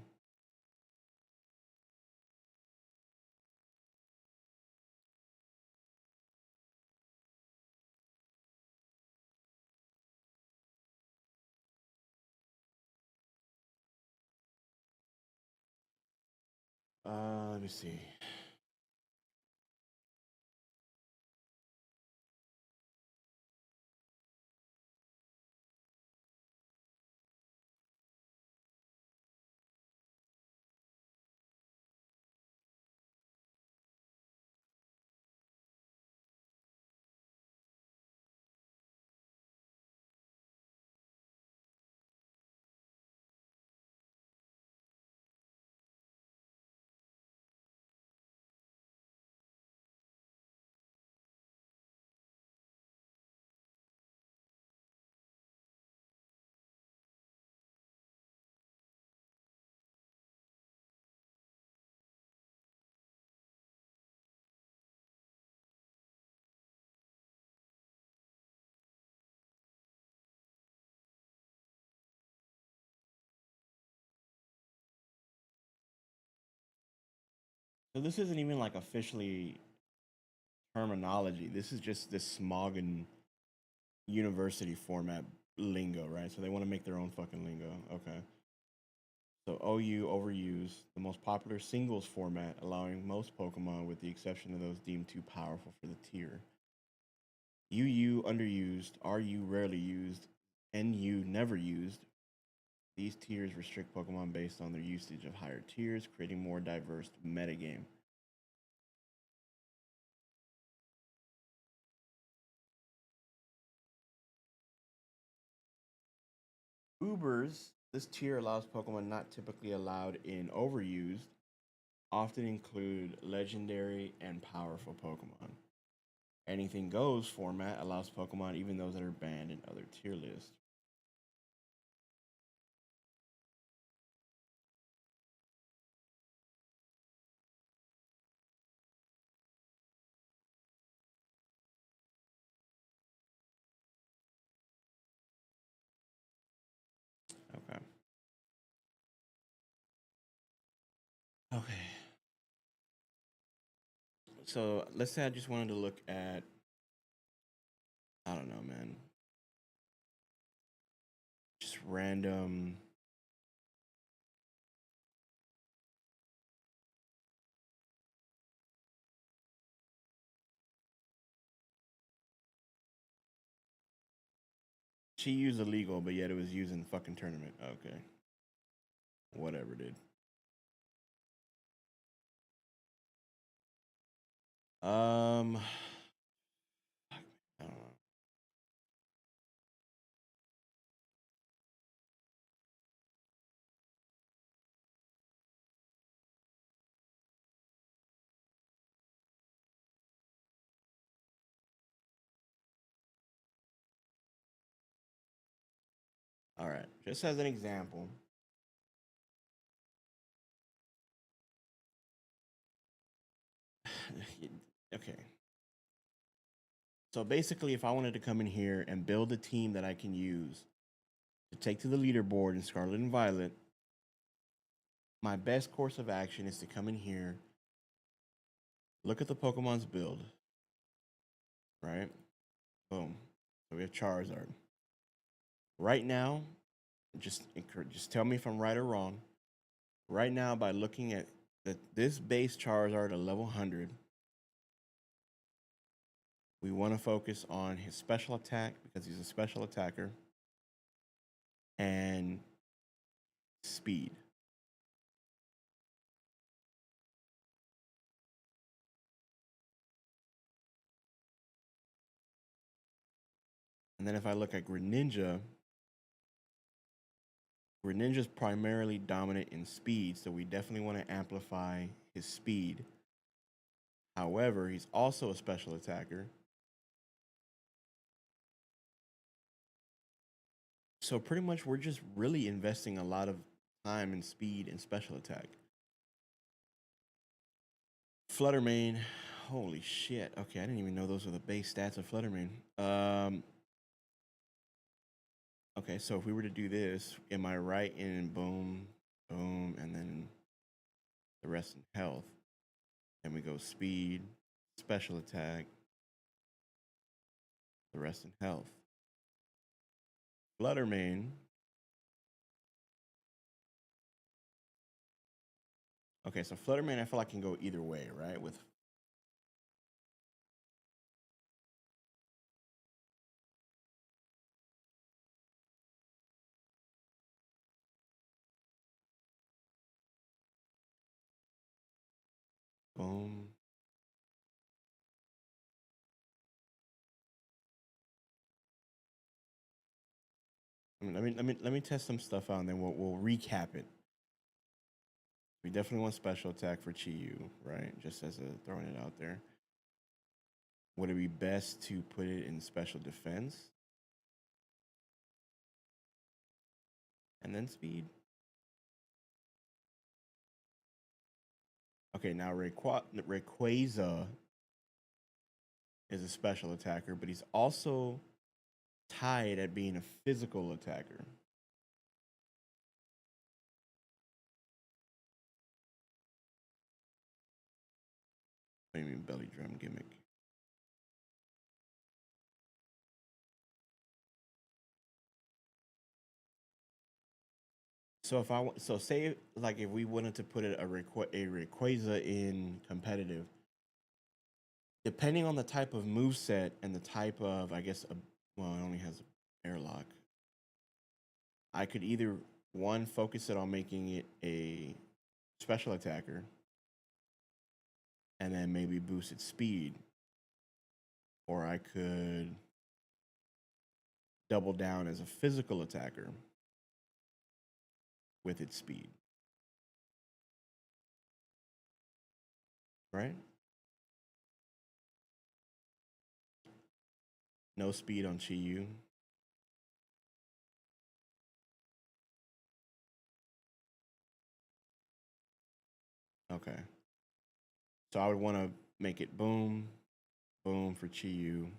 Let me see. So this isn't even like officially terminology. This is just this Smoggin university format lingo, right? So they want to make their own fucking lingo. Okay. So OU overused, the most popular singles format, allowing most Pokemon, with the exception of those deemed too powerful for the tier. UU underused, RU rarely used, NU never used. These tiers restrict Pokemon based on their usage of higher tiers, creating more diverse metagame. Ubers, this tier allows Pokemon not typically allowed in overused, often include legendary and powerful Pokemon. Anything goes format allows Pokemon, even those that are banned in other tier lists. Okay. Okay. So let's say I just wanted to look at, I don't know, man, just random. She used illegal, but yet it was used in fucking tournament. Okay. Whatever, dude. Um, I don't know. All right. Just as an example. Okay. So basically, if I wanted to come in here and build a team that I can use to take to the leaderboard in Scarlet and Violet, my best course of action is to come in here, look at the Pokemon's build, right? Boom. So we have Charizard. Right now, just tell me if I'm right or wrong. Right now, by looking at this base Charizard at level 100, we want to focus on his special attack because he's a special attacker and speed. And then if I look at Greninja, Greninja's primarily dominant in speed, so we definitely want to amplify his speed. However, he's also a special attacker. So pretty much we're just really investing a lot of time and speed and special attack. Fluttermane, holy shit. Okay, I didn't even know those were the base stats of Fluttermane. Okay, so if we were to do this, am I right in boom, boom, and then the rest in health? Then we go speed, special attack, the rest in health. Fluttermane. Okay, so Fluttermane, I feel like can go either way, right? With boom. Let me test some stuff out, and then we'll recap it. We definitely want special attack for Chi-Yu, right? Just as a throwing it out there. Would it be best to put it in special defense and then speed? Okay, now Rayquaza is a special attacker, but he's also tied at being a physical attacker. What do you mean belly drum gimmick? So say like if we wanted to put a Rayquaza in competitive, depending on the type of move set and the type of well, it only has airlock. I could either one focus it on making it a special attacker, and then maybe boost its speed, or I could double down as a physical attacker with its speed. Right? No speed on Chi-Yu. Okay. So I would want to make it boom, boom for Chi-Yu,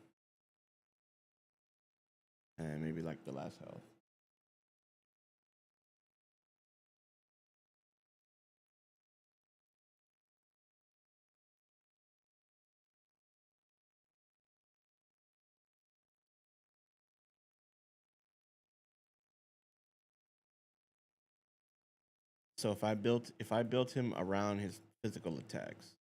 and maybe like the last health. So if I built him around his physical attacks,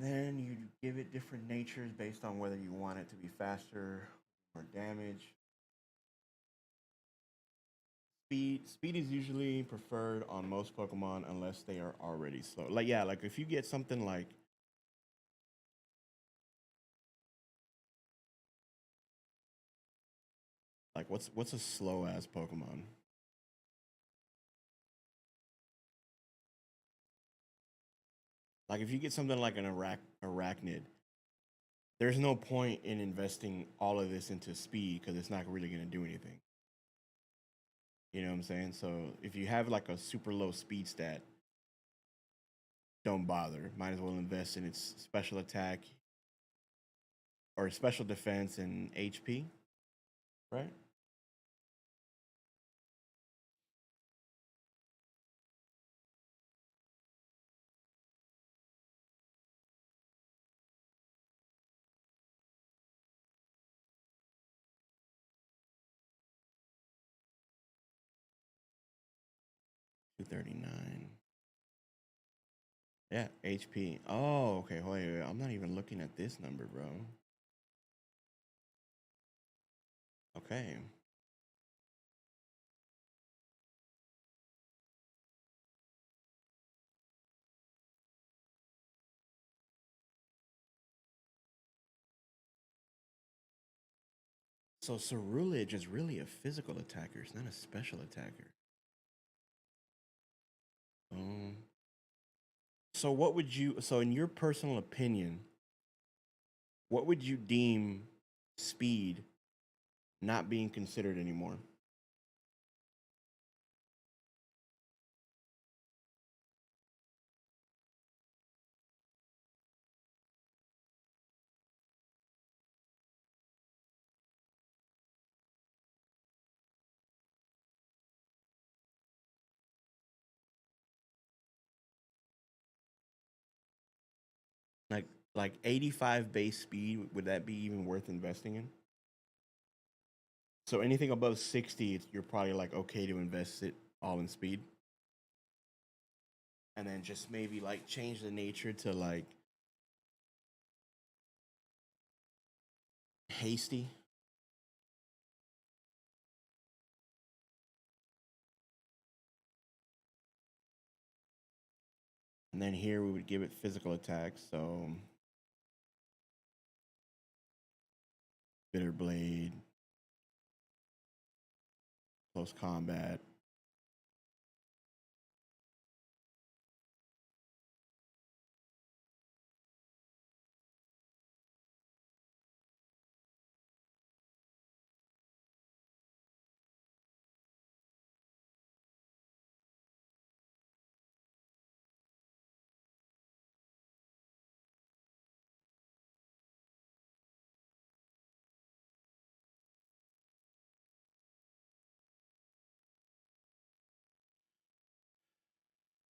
then you give it different natures based on whether you want it to be faster or damage. Speed is usually preferred on most Pokemon unless they are already slow. Like yeah, like if you get something like what's a slow ass Pokemon? Like if you get something like an arachnid, there's no point in investing all of this into speed because it's not really going to do anything. You know what I'm saying? So if you have like a super low speed stat, don't bother. Might as well invest in its special attack or special defense and HP, right? 239. Yeah, HP. Oh, okay. Wait. I'm not even looking at this number, bro. Okay. So Cerulege is really a physical attacker. It's not a special attacker. Um. So what would you? So in your personal opinion, what would you deem speed not being considered anymore? Like like 85 base speed, would that be even worth investing in? So anything above 60, you're probably like okay to invest it all in speed, and then just maybe like change the nature to like hasty. And then here we would give it physical attacks. So bitter blade, close combat.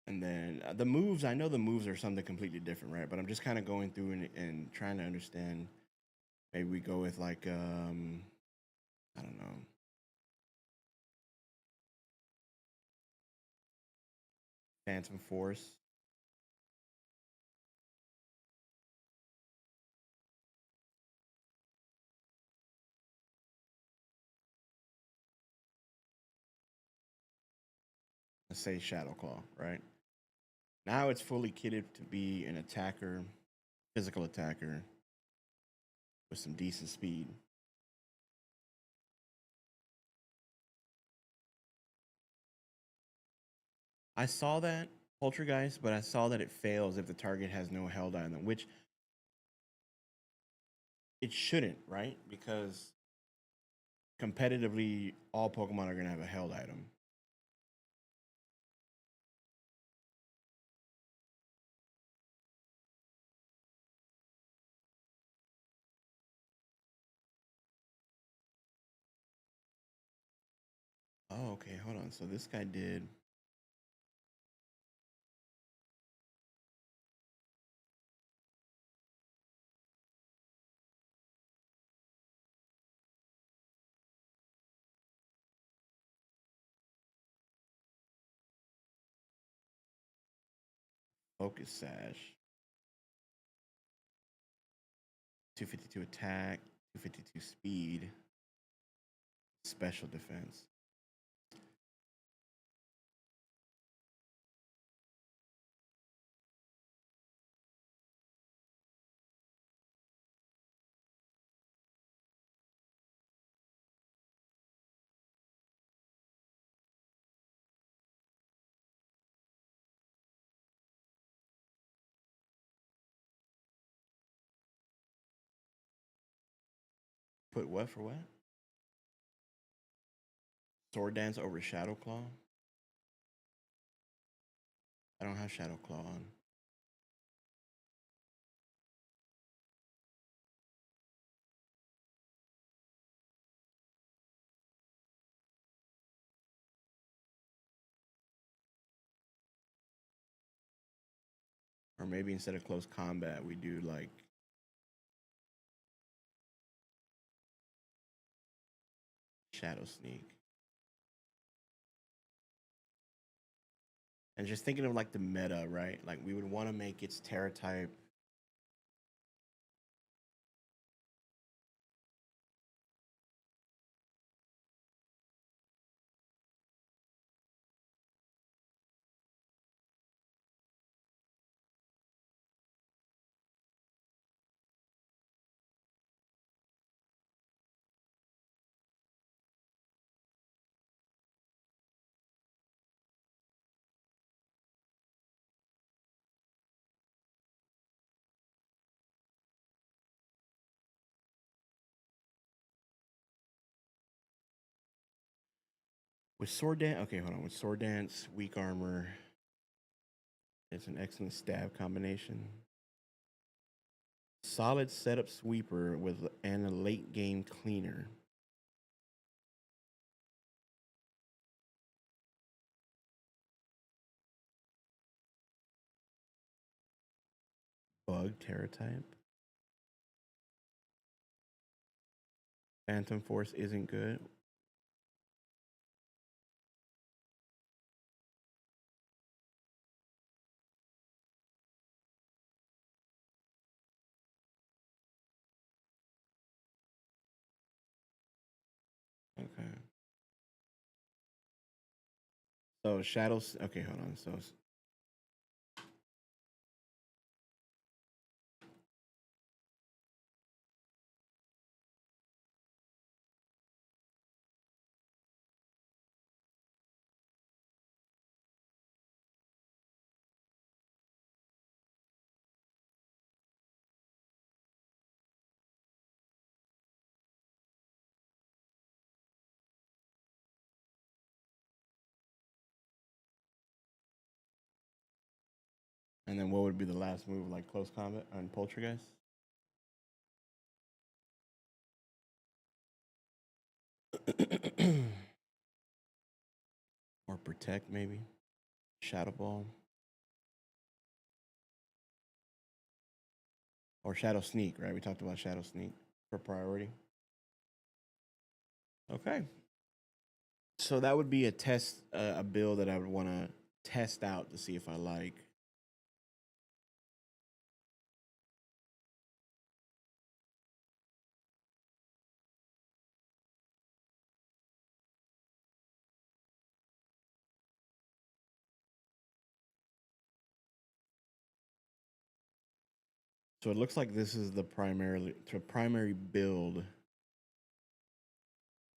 And then the moves, I know the moves are something completely different, right? But I'm just kind of going through and trying to understand. Maybe we go with like I don't know, Phantom Force. Let's say Shadow Claw, right? Now it's fully kitted to be an attacker, physical attacker with some decent speed. I saw that Poltergeist, but I saw that it fails if the target has no held item, which it shouldn't, right? Because competitively, all Pokemon are gonna have a held item. Oh, okay, hold on. So this guy did Focus Sash. 252 attack, 252 speed, special defense. Put what for what? Sword dance over Shadow Claw? I don't have Shadow Claw on. Or maybe instead of close combat, we do like Shadow Sneak. And just thinking of like the meta, right? Like we would want to make its Tera type with sword dance. Okay, hold on. With sword dance, weak armor, it's an excellent stab combination. Solid setup sweeper with and a late game cleaner. Bug Tera type. Phantom Force isn't good. Okay. So shadows. Okay, hold on. So and then what would be the last move? Like close combat on Poltergeist? Or protect maybe? Shadow Ball. Or Shadow Sneak, right? We talked about Shadow Sneak for priority. Okay. So that would be a test, a build that I would want to test out to see if I like. So it looks like this is the primary build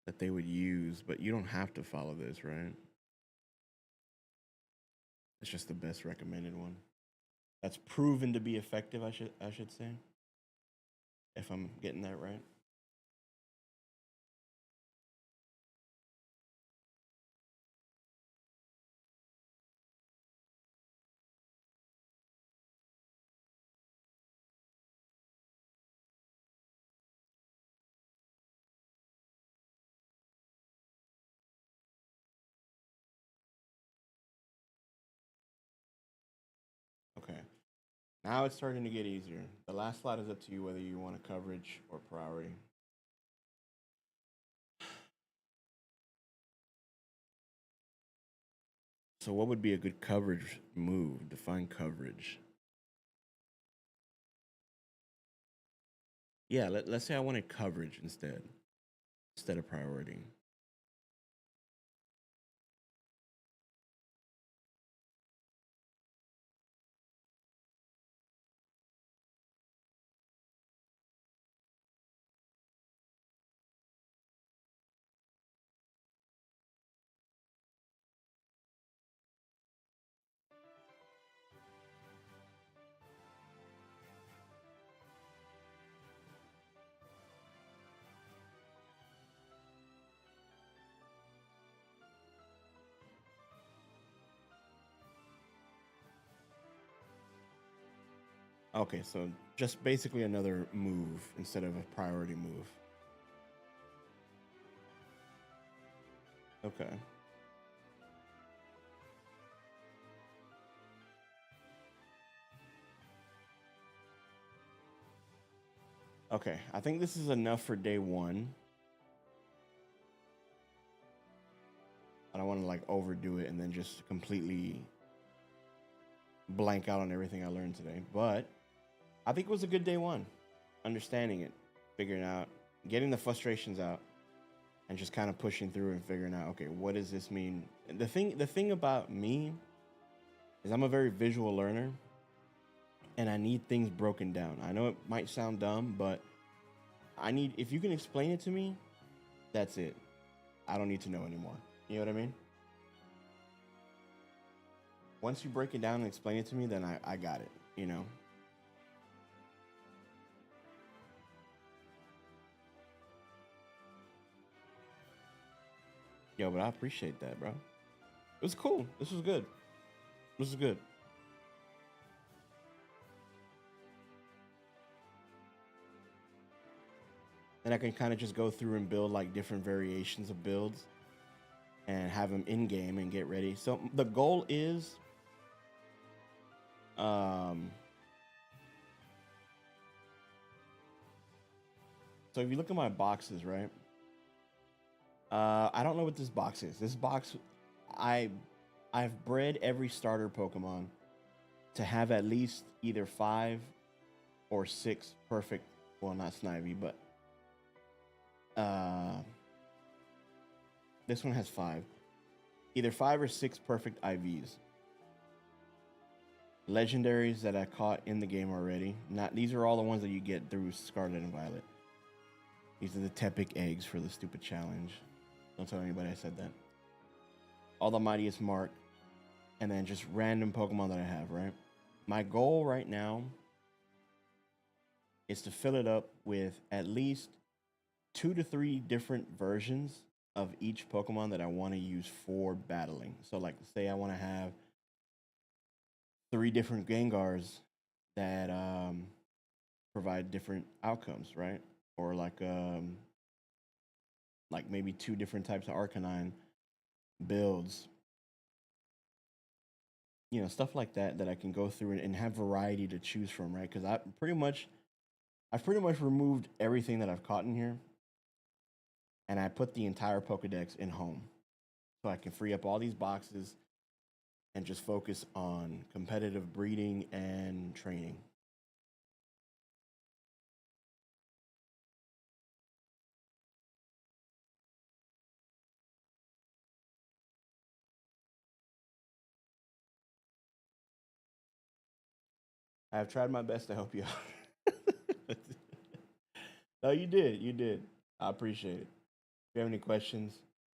that they would use, but you don't have to follow this, right? It's just the best recommended one. That's proven to be effective, I should say. If I'm getting that right. Okay. Now it's starting to get easier. The last slide is up to you whether you want a coverage or priority. So what would be a good coverage move? Define coverage. Yeah, let's say I wanted coverage instead of priority. Okay, so just basically another move instead of a priority move. Okay. Okay, I think this is enough for day one. I don't want to like overdo it and then just completely blank out on everything I learned today. But I think it was a good day one. Understanding it, figuring out, getting the frustrations out, and just kind of pushing through and figuring out, okay, what does this mean? The thing about me is I'm a very visual learner and I need things broken down. I know it might sound dumb, but if you can explain it to me, that's it. I don't need to know anymore. You know what I mean? Once you break it down and explain it to me, then I got it, you know? Yo, but I appreciate that, bro. It was cool. This was good. This is good. And I can kind of just go through and build like different variations of builds and have them in game and get ready. So the goal is um so if you look at my boxes, right? I don't know what this box is. This box I I've bred every starter Pokemon to have at least either 5 or 6 perfect, well not Snivy, but uh this one has 5. Either 5 or 6 perfect IVs. Legendaries that I caught in the game already. Not these are all the ones that you get through Scarlet and Violet. These are the Tepic eggs for the stupid challenge. Don't tell anybody I said that. All the Mightiest Mark, and then just random Pokemon that I have, right? My goal right now is to fill it up with at least 2 to 3 different versions of each Pokemon that I want to use for battling. So, like, say I want to have 3 different Gengars that provide different outcomes, right? Or like maybe 2 different types of Arcanine builds, you know, stuff like that that I can go through and have variety to choose from, right? Because I've pretty much removed everything that I've caught in here, and I put the entire Pokedex in home, so I can free up all these boxes and just focus on competitive breeding and training. I've tried my best to help you out. No, you did. You did. I appreciate it. If you have any questions,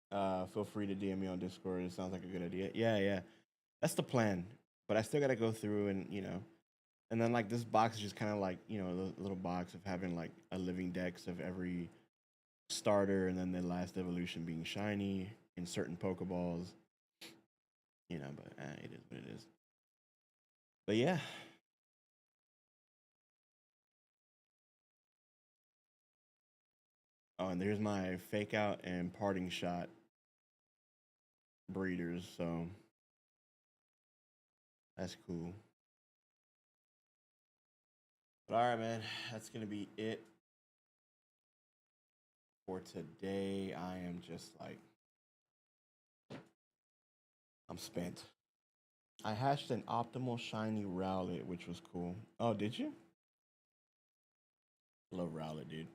feel free to DM me on Discord. It sounds like a good idea. Yeah, yeah. That's the plan. But I still got to go through and, you know, and then like this box is just kind of like, you know, the little box of having like a living dex of every starter and then the last evolution being shiny in certain Pokeballs, you know, but it is what it is. But yeah. Oh, and there's my fake out and parting shot breeders. So that's cool. But all right, man, that's gonna be it for today. I am just like I'm spent. I hashed an optimal shiny Rowlet, which was cool. Oh, did you? I love Rowlet, dude.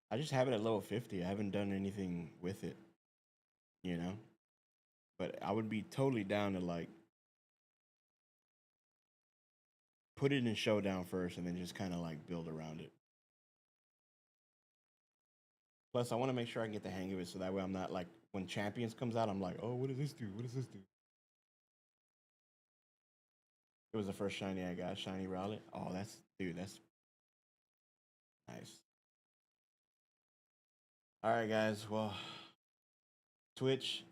I just have it at level 50. I haven't done anything with it, you know? But I would be totally down to like put it in showdown first and then just kind of like build around it. Plus, I want to make sure I can get the hang of it so that way I'm not like when Champions comes out, I'm like, oh, what does this do? What does this do? It was the first shiny I got, shiny Rowlet. Oh, that's dude, that's nice. All right, guys. Well, Twitch,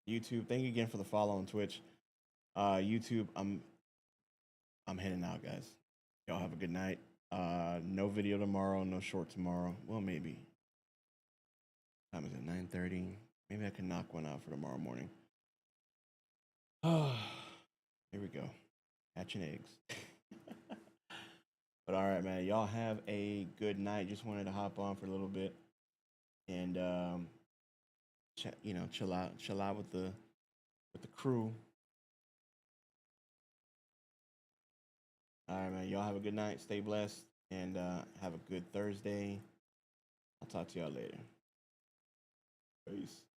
YouTube. Thank you again for the follow on Twitch. YouTube. I'm heading out, guys. Y'all have a good night. No video tomorrow. No short tomorrow. Well, maybe. Time is it? 9:30. Maybe I can knock one out for tomorrow morning. Oh, here we go. Hatching eggs. But all right, man. Y'all have a good night. Just wanted to hop on for a little bit and chill out with the crew. All right, man. Y'all have a good night. Stay blessed and have a good Thursday. I'll talk to y'all later. Peace.